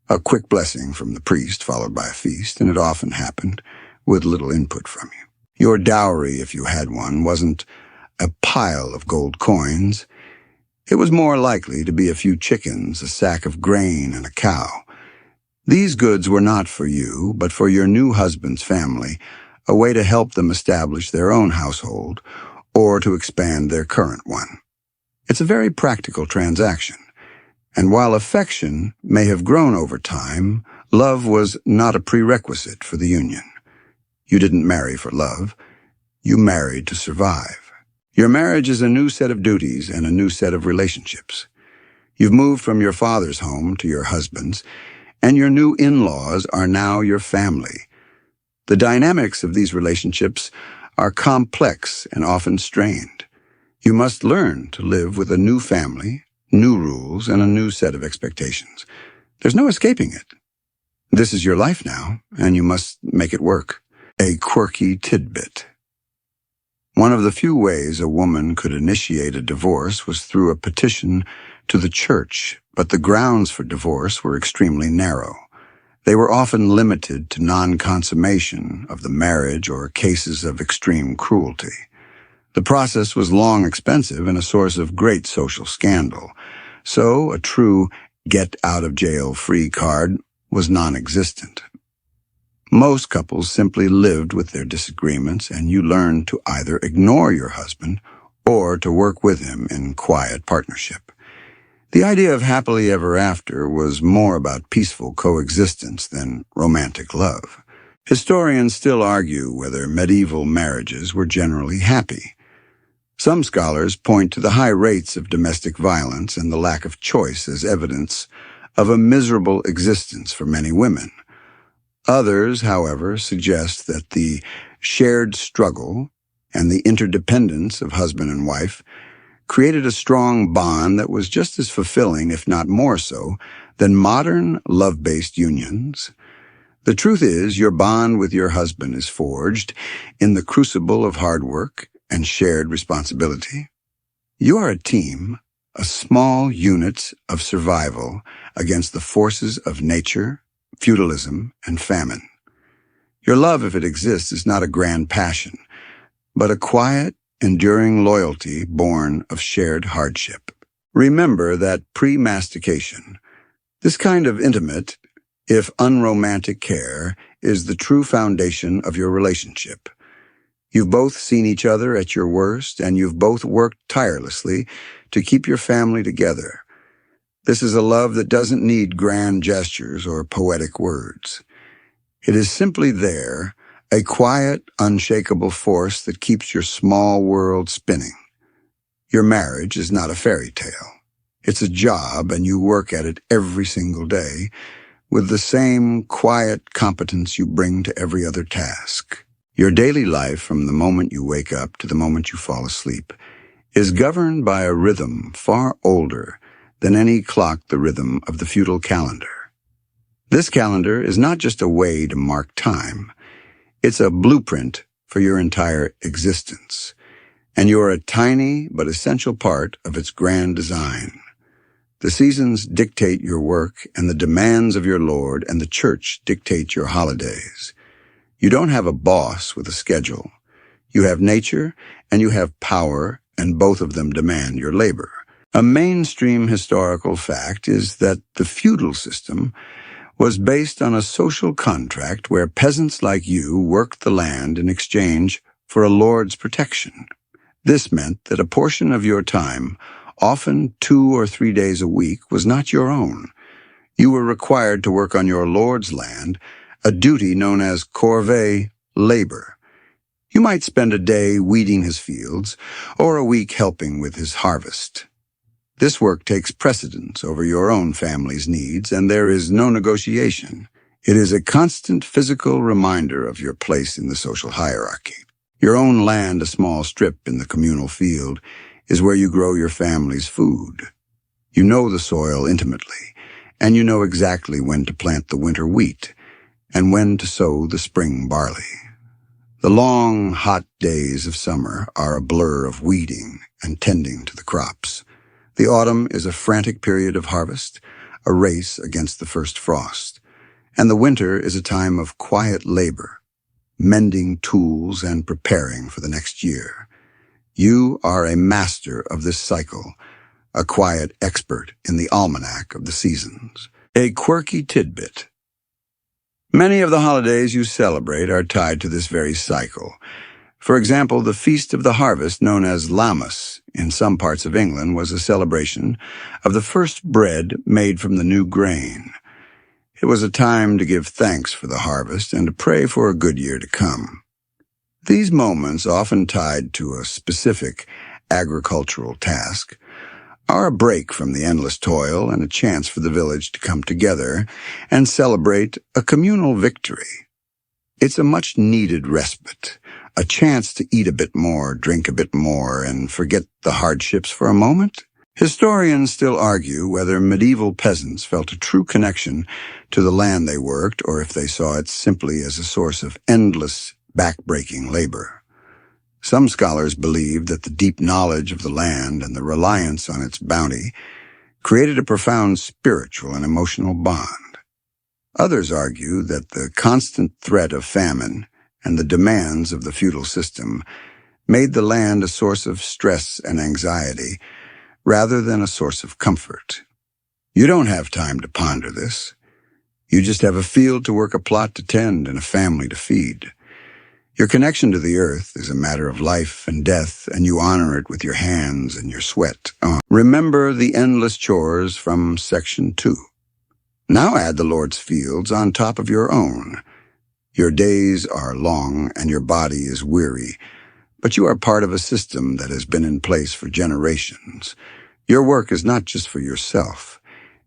Speaker 1: A quick blessing from the priest followed by a feast, and it often happened with little input from you. Your dowry, if you had one, wasn't a pile of gold coins. It was more likely to be a few chickens, a sack of grain, and a cow. These goods were not for you, but for your new husband's family, a way to help them establish their own household or to expand their current one. It's a very practical transaction, and while affection may have grown over time, love was not a prerequisite for the union. You didn't marry for love. You married to survive. Your marriage is a new set of duties and a new set of relationships. You've moved from your father's home to your husband's, and your new in-laws are now your family. The dynamics of these relationships are complex and often strained. You must learn to live with a new family, new rules, and a new set of expectations. There's no escaping it. This is your life now, and you must make it work. A quirky tidbit. One of the few ways a woman could initiate a divorce was through a petition to the church, but the grounds for divorce were extremely narrow. They were often limited to non-consummation of the marriage or cases of extreme cruelty. The process was long expensive and a source of great social scandal, so a true get-out-of-jail-free card was non-existent. Most couples simply lived with their disagreements, and you learned to either ignore your husband or to work with him in quiet partnership. The idea of happily ever after was more about peaceful coexistence than romantic love. Historians still argue whether medieval marriages were generally happy. Some scholars point to the high rates of domestic violence and the lack of choice as evidence of a miserable existence for many women. Others, however, suggest that the shared struggle and the interdependence of husband and wife created a strong bond that was just as fulfilling, if not more so, than modern love-based unions. The truth is, your bond with your husband is forged in the crucible of hard work and shared responsibility. You are a team, a small unit of survival against the forces of nature, feudalism, and famine. Your love, if it exists, is not a grand passion, but a quiet, enduring loyalty born of shared hardship. Remember that pre-mastication, this kind of intimate, if unromantic care, is the true foundation of your relationship. You've both seen each other at your worst, and you've both worked tirelessly to keep your family together. This is a love that doesn't need grand gestures or poetic words. It is simply there, a quiet, unshakable force that keeps your small world spinning. Your marriage is not a fairy tale. It's a job, and you work at it every single day with the same quiet competence you bring to every other task. Your daily life, from the moment you wake up to the moment you fall asleep, is governed by a rhythm far older than any clock, the rhythm of the feudal calendar. This calendar is not just a way to mark time. It's a blueprint for your entire existence, and you're a tiny but essential part of its grand design. The seasons dictate your work, and the demands of your Lord and the church dictate your holidays. You don't have a boss with a schedule. You have nature, and you have power, and both of them demand your labor. A mainstream historical fact is that the feudal system was based on a social contract where peasants like you worked the land in exchange for a lord's protection. This meant that a portion of your time, often 2 or 3 days a week, was not your own. You were required to work on your lord's land, a duty known as corvée labor. You might spend a day weeding his fields or a week helping with his harvest. This work takes precedence over your own family's needs, and there is no negotiation. It is a constant physical reminder of your place in the social hierarchy. Your own land, a small strip in the communal field, is where you grow your family's food. You know the soil intimately, and you know exactly when to plant the winter wheat and when to sow the spring barley. The long, hot days of summer are a blur of weeding and tending to the crops. The autumn is a frantic period of harvest, a race against the first frost. And the winter is a time of quiet labor, mending tools and preparing for the next year. You are a master of this cycle, a quiet expert in the almanac of the seasons. A quirky tidbit. Many of the holidays you celebrate are tied to this very cycle. For example, the Feast of the Harvest, known as Lammas in some parts of England, was a celebration of the first bread made from the new grain. It was a time to give thanks for the harvest and to pray for a good year to come. These moments, often tied to a specific agricultural task, are a break from the endless toil and a chance for the village to come together and celebrate a communal victory. It's a much-needed respite, a chance to eat a bit more, drink a bit more, and forget the hardships for a moment. Historians still argue whether medieval peasants felt a true connection to the land they worked or if they saw it simply as a source of endless, back-breaking labor. Some scholars believe that the deep knowledge of the land and the reliance on its bounty created a profound spiritual and emotional bond. Others argue that the constant threat of famine and the demands of the feudal system made the land a source of stress and anxiety rather than a source of comfort. You don't have time to ponder this. You just have a field to work, a plot to tend, and a family to feed. Your connection to the earth is a matter of life and death, and you honor it with your hands and your sweat. Remember the endless chores from Section 2. Now add the Lord's fields on top of your own. Your days are long and your body is weary, but you are part of a system that has been in place for generations. Your work is not just for yourself.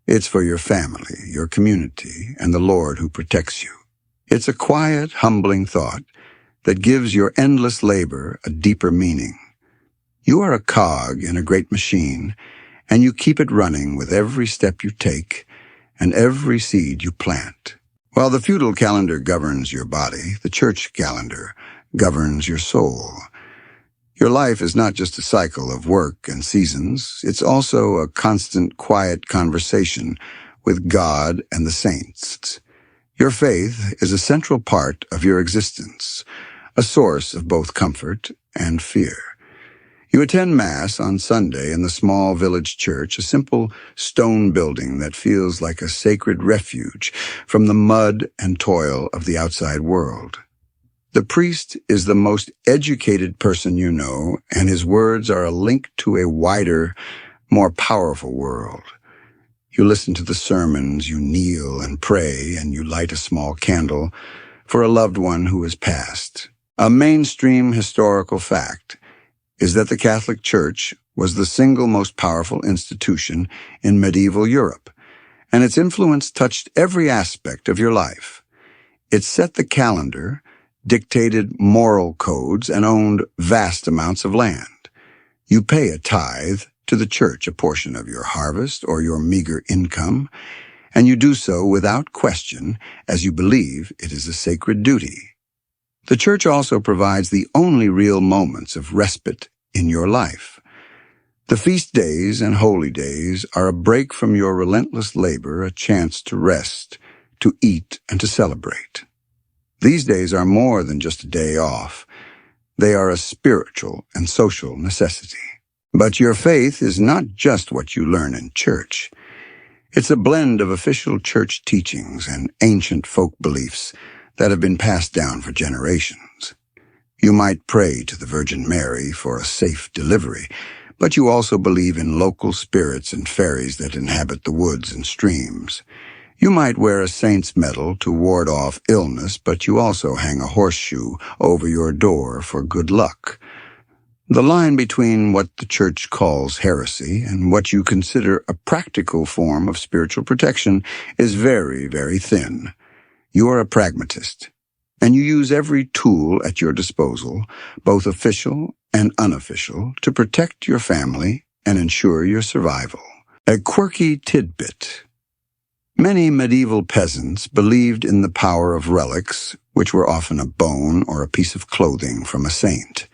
Speaker 1: It's for your family, your community, and the Lord who protects you. It's a quiet, humbling thought that gives your endless labor a deeper meaning. You are a cog in a great machine, and you keep it running with every step you take and every seed you plant. While the feudal calendar governs your body, the church calendar governs your soul. Your life is not just a cycle of work and seasons. It's also a constant, quiet conversation with God and the saints. Your faith is a central part of your existence, a source of both comfort and fear. You attend Mass on Sunday in the small village church, a simple stone building that feels like a sacred refuge from the mud and toil of the outside world. The priest is the most educated person you know, and his words are a link to a wider, more powerful world. You listen to the sermons, you kneel and pray, and you light a small candle for a loved one who has passed. A mainstream historical fact is that the Catholic Church was the single most powerful institution in medieval Europe, and its influence touched every aspect of your life. It set the calendar, dictated moral codes, and owned vast amounts of land. You pay a tithe to the church, a portion of your harvest or your meager income, and you do so without question as you believe it is a sacred duty. The church also provides the only real moments of respite in your life. The feast days and holy days are a break from your relentless labor, a chance to rest, to eat, and to celebrate. These days are more than just a day off. They are a spiritual and social necessity. But your faith is not just what you learn in church. It's a blend of official church teachings and ancient folk beliefs that have been passed down for generations. You might pray to the Virgin Mary for a safe delivery, but you also believe in local spirits and fairies that inhabit the woods and streams. You might wear a saint's medal to ward off illness, but you also hang a horseshoe over your door for good luck. The line between what the church calls heresy and what you consider a practical form of spiritual protection is very, very thin. You are a pragmatist, and you use every tool at your disposal, both official and unofficial, to protect your family and ensure your survival. A quirky tidbit. Many medieval peasants believed in the power of relics, which were often a bone or a piece of clothing from a saint.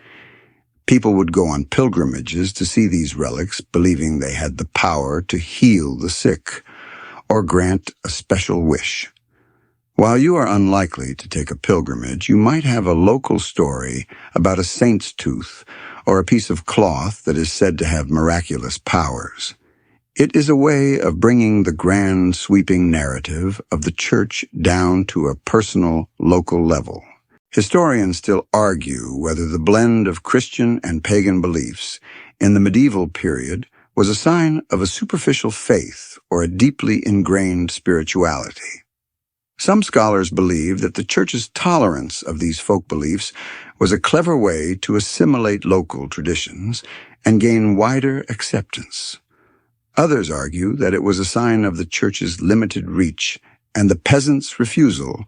Speaker 1: People would go on pilgrimages to see these relics, believing they had the power to heal the sick or grant a special wish. While you are unlikely to take a pilgrimage, you might have a local story about a saint's tooth or a piece of cloth that is said to have miraculous powers. It is a way of bringing the grand, sweeping narrative of the church down to a personal, local level. Historians still argue whether the blend of Christian and pagan beliefs in the medieval period was a sign of a superficial faith or a deeply ingrained spirituality. Some scholars believe that the Church's tolerance of these folk beliefs was a clever way to assimilate local traditions and gain wider acceptance. Others argue that it was a sign of the Church's limited reach and the peasants' refusal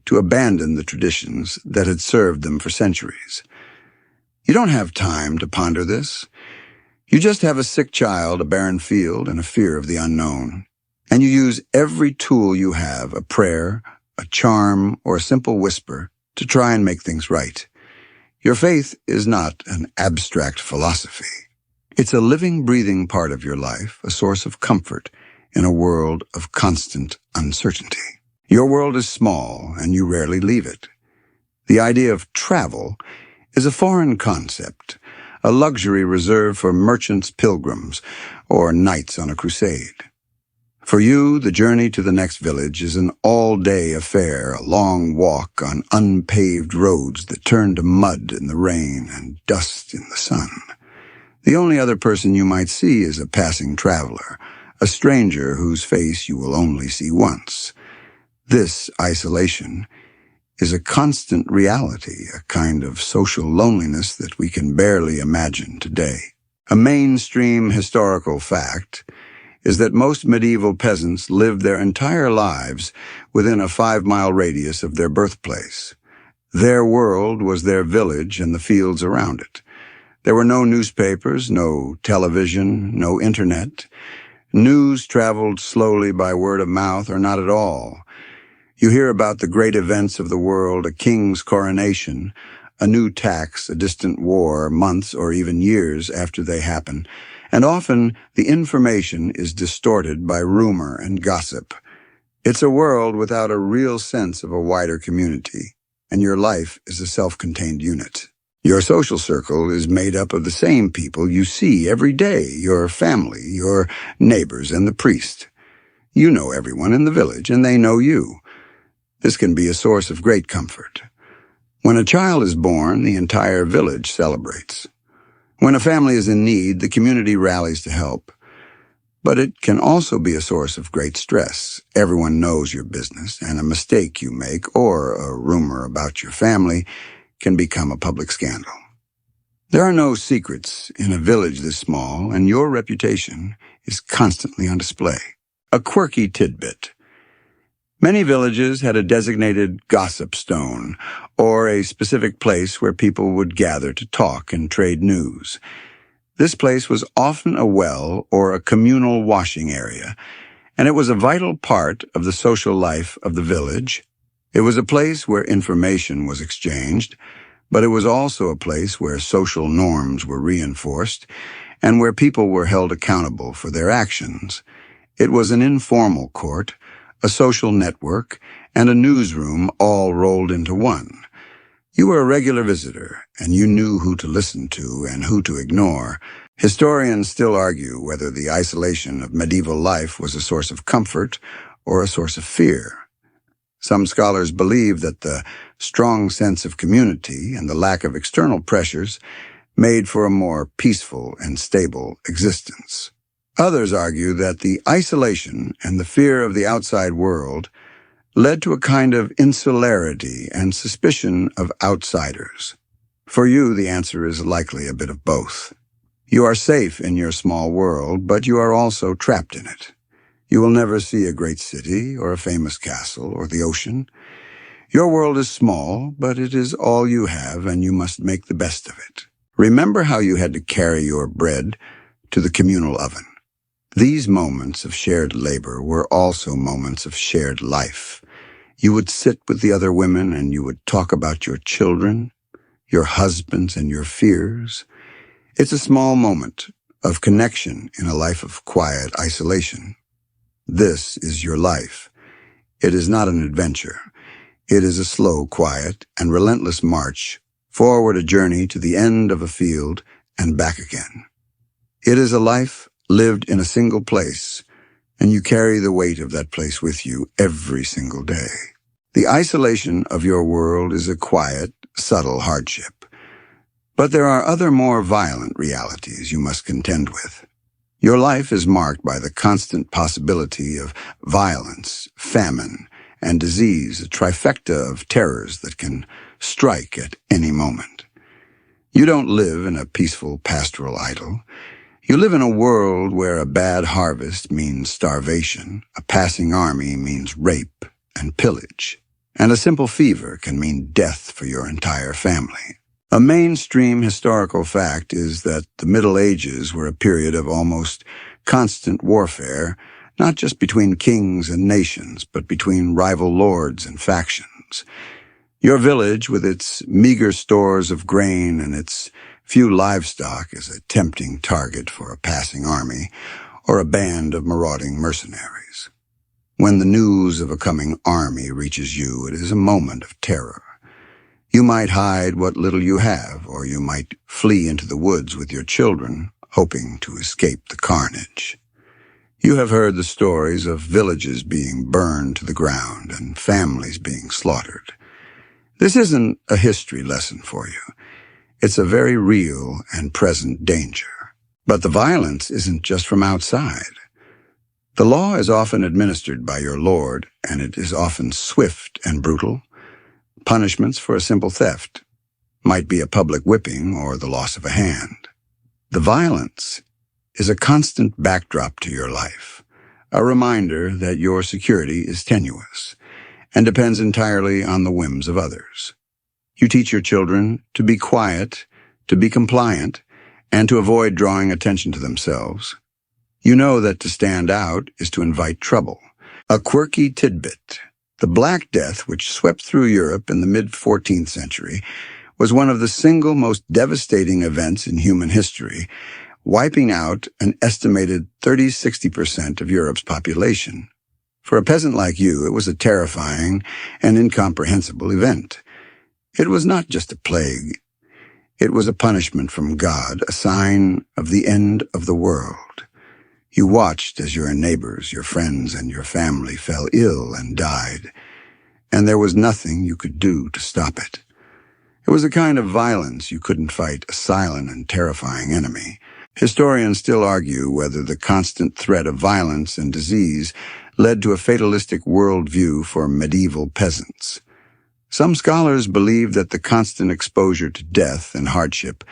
Speaker 1: to abandon the traditions that had served them for centuries. You don't have time to ponder this. You just have a sick child, a barren field, and a fear of the unknown. And you use every tool you have, a prayer, a charm, or a simple whisper, to try and make things right. Your faith is not an abstract philosophy. It's a living, breathing part of your life, a source of comfort in a world of constant uncertainty. Your world is small, and you rarely leave it. The idea of travel is a foreign concept, a luxury reserved for merchants' pilgrims or knights on a crusade. For you, the journey to the next village is an all-day affair, a long walk on unpaved roads that turn to mud in the rain and dust in the sun. The only other person you might see is a passing traveler, a stranger whose face you will only see once. This isolation is a constant reality, a kind of social loneliness that we can barely imagine today. A mainstream historical fact is that most medieval peasants lived their entire lives within a 5-mile radius of their birthplace. Their world was their village and the fields around it. There were no newspapers, no television, no internet. News traveled slowly by word of mouth or not at all. You hear about the great events of the world, a king's coronation, a new tax, a distant war, months or even years after they happen, and often the information is distorted by rumor and gossip. It's a world without a real sense of a wider community, and your life is a self-contained unit. Your social circle is made up of the same people you see every day, your family, your neighbors, and the priest. You know everyone in the village, and they know you. This can be a source of great comfort. When a child is born, the entire village celebrates. When a family is in need, the community rallies to help. But it can also be a source of great stress. Everyone knows your business, and a mistake you make or a rumor about your family can become a public scandal. There are no secrets in a village this small, and your reputation is constantly on display. A quirky tidbit. Many villages had a designated gossip stone, or a specific place where people would gather to talk and trade news. This place was often a well or a communal washing area, and it was a vital part of the social life of the village. It was a place where information was exchanged, but it was also a place where social norms were reinforced and where people were held accountable for their actions. It was an informal court, a social network, and a newsroom all rolled into one. You were a regular visitor, and you knew who to listen to and who to ignore. Historians still argue whether the isolation of medieval life was a source of comfort or a source of fear. Some scholars believe that the strong sense of community and the lack of external pressures made for a more peaceful and stable existence. Others argue that the isolation and the fear of the outside world led to a kind of insularity and suspicion of outsiders. For you, the answer is likely a bit of both. You are safe in your small world, but you are also trapped in it. You will never see a great city or a famous castle or the ocean. Your world is small, but it is all you have, and you must make the best of it. Remember how you had to carry your bread to the communal oven. These moments of shared labor were also moments of shared life. You would sit with the other women and you would talk about your children, your husbands, and your fears. It's a small moment of connection in a life of quiet isolation. This is your life. It is not an adventure. It is a slow, quiet, and relentless march forward, a journey to the end of a field and back again. It is a life lived in a single place, and you carry the weight of that place with you every single day. The isolation of your world is a quiet, subtle hardship. But there are other more violent realities you must contend with. Your life is marked by the constant possibility of violence, famine, and disease, a trifecta of terrors that can strike at any moment. You don't live in a peaceful pastoral idyll. You live in a world where a bad harvest means starvation, a passing army means rape and pillage, and a simple fever can mean death for your entire family. A mainstream historical fact is that the Middle Ages were a period of almost constant warfare, not just between kings and nations, but between rival lords and factions. Your village, with its meager stores of grain and its few livestock, is a tempting target for a passing army or a band of marauding mercenaries. When the news of a coming army reaches you, it is a moment of terror. You might hide what little you have, or you might flee into the woods with your children, hoping to escape the carnage. You have heard the stories of villages being burned to the ground and families being slaughtered. This isn't a history lesson for you. It's a very real and present danger. But the violence isn't just from outside. The law is often administered by your lord, and it is often swift and brutal. Punishments for a simple theft might be a public whipping or the loss of a hand. The violence is a constant backdrop to your life, a reminder that your security is tenuous and depends entirely on the whims of others. You teach your children to be quiet, to be compliant, and to avoid drawing attention to themselves. You know that to stand out is to invite trouble. A quirky tidbit: the Black Death, which swept through Europe in the mid-14th century, was one of the single most devastating events in human history, wiping out an estimated 30–60% of Europe's population. For a peasant like you, it was a terrifying and incomprehensible event. It was not just a plague. It was a punishment from God, a sign of the end of the world. You watched as your neighbors, your friends, and your family fell ill and died, and there was nothing you could do to stop it. It was a kind of violence you couldn't fight a silent and terrifying enemy. Historians still argue whether the constant threat of violence and disease led to a fatalistic worldview for medieval peasants. Some scholars believe that the constant exposure to death and hardship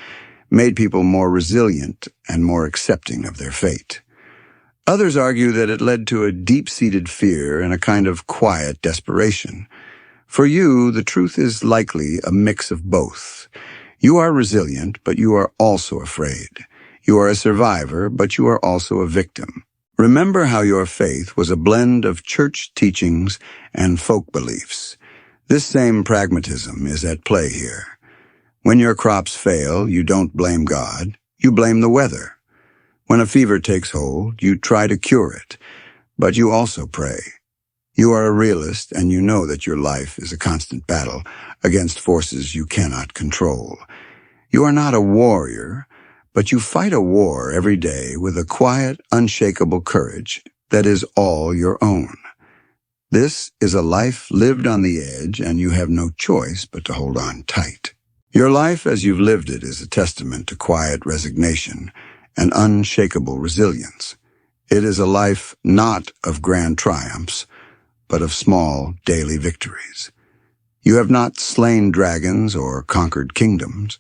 Speaker 1: made people more resilient and more accepting of their fate. Others argue that it led to a deep-seated fear and a kind of quiet desperation. For you, the truth is likely a mix of both. You are resilient, but you are also afraid. You are a survivor, but you are also a victim. Remember how your faith was a blend of church teachings and folk beliefs. This same pragmatism is at play here. When your crops fail, you don't blame God, you blame the weather. When a fever takes hold, you try to cure it, but you also pray. You are a realist, and you know that your life is a constant battle against forces you cannot control. You are not a warrior, but you fight a war every day with a quiet, unshakable courage that is all your own. This is a life lived on the edge, and you have no choice but to hold on tight. Your life as you've lived it is a testament to quiet resignation and unshakable resilience. It is a life not of grand triumphs, but of small daily victories. You have not slain dragons or conquered kingdoms,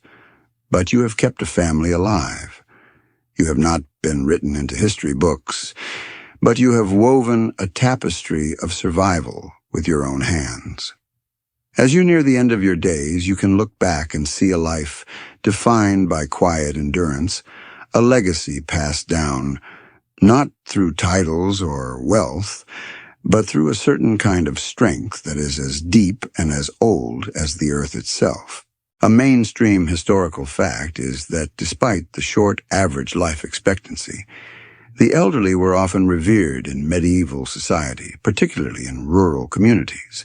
Speaker 1: but you have kept a family alive. You have not been written into history books, but you have woven a tapestry of survival with your own hands. As you near the end of your days, you can look back and see a life defined by quiet endurance, a legacy passed down, not through titles or wealth, but through a certain kind of strength that is as deep and as old as the earth itself. A mainstream historical fact is that despite the short average life expectancy, the elderly were often revered in medieval society, particularly in rural communities.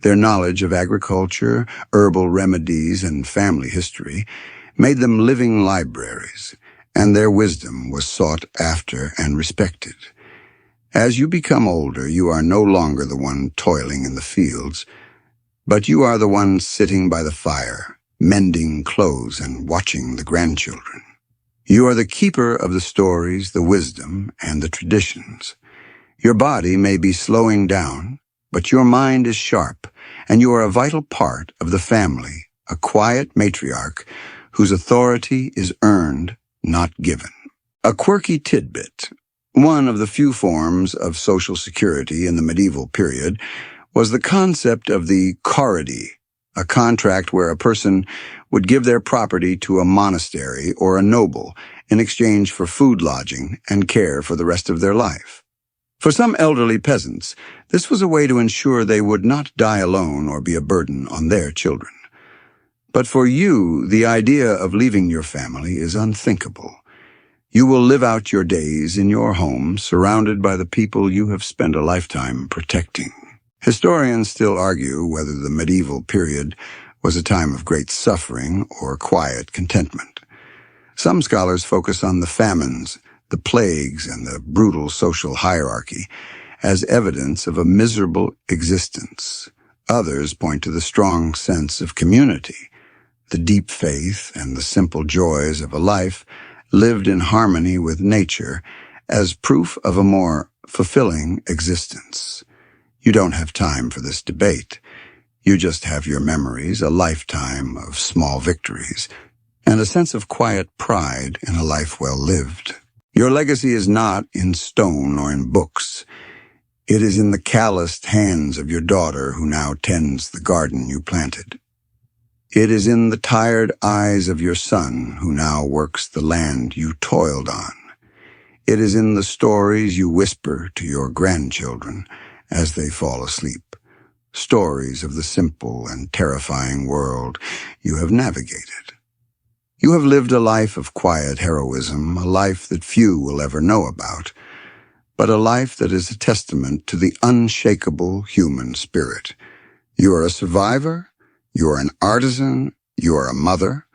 Speaker 1: Their knowledge of agriculture, herbal remedies, and family history made them living libraries, and their wisdom was sought after and respected. As you become older, you are no longer the one toiling in the fields, but you are the one sitting by the fire, mending clothes and watching the grandchildren. You are the keeper of the stories, the wisdom, and the traditions. Your body may be slowing down, but your mind is sharp, and you are a vital part of the family, a quiet matriarch whose authority is earned, not given. A quirky tidbit, one of the few forms of social security in the medieval period, was the concept of the corrody, a contract where a person would give their property to a monastery or a noble in exchange for food, lodging, and care for the rest of their life. For some elderly peasants, this was a way to ensure they would not die alone or be a burden on their children. But for you, the idea of leaving your family is unthinkable. You will live out your days in your home, surrounded by the people you have spent a lifetime protecting. Historians still argue whether the medieval period was a time of great suffering or quiet contentment. Some scholars focus on the famines, the plagues, and the brutal social hierarchy as evidence of a miserable existence. Others point to the strong sense of community, the deep faith, and the simple joys of a life lived in harmony with nature as proof of a more fulfilling existence. You don't have time for this debate. You just have your memories, a lifetime of small victories, and a sense of quiet pride in a life well lived. Your legacy is not in stone or in books. It is in the calloused hands of your daughter who now tends the garden you planted. It is in the tired eyes of your son who now works the land you toiled on. It is in the stories you whisper to your grandchildren as they fall asleep, stories of the simple and terrifying world you have navigated. You have lived a life of quiet heroism, a life that few will ever know about, but a life that is a testament to the unshakable human spirit. You are a survivor, you are an artisan, you are a mother,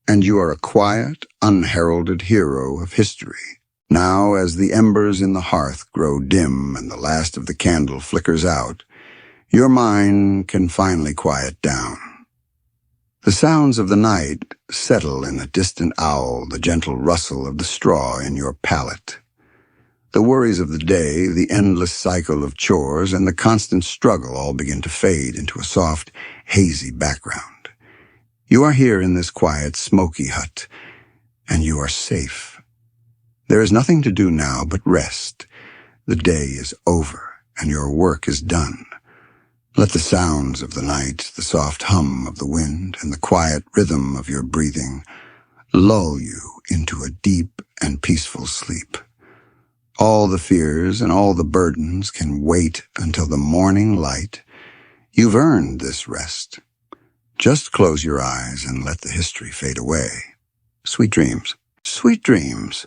Speaker 1: and you are a quiet, unheralded hero of history. Now, as the embers in the hearth grow dim and the last of the candle flickers out, your mind can finally quiet down. The sounds of the night settle in a distant owl, the gentle rustle of the straw in your pallet. The worries of the day, the endless cycle of chores, and the constant struggle all begin to fade into a soft, hazy background. You are here in this quiet, smoky hut, and you are safe. There is nothing to do now but rest. The day is over, and your work is done. Let the sounds of the night, the soft hum of the wind, and the quiet rhythm of your breathing lull you into a deep and peaceful sleep. All the fears and all the burdens can wait until the morning light. You've earned this rest. Just close your eyes and let the history fade away. Sweet dreams. Sweet dreams.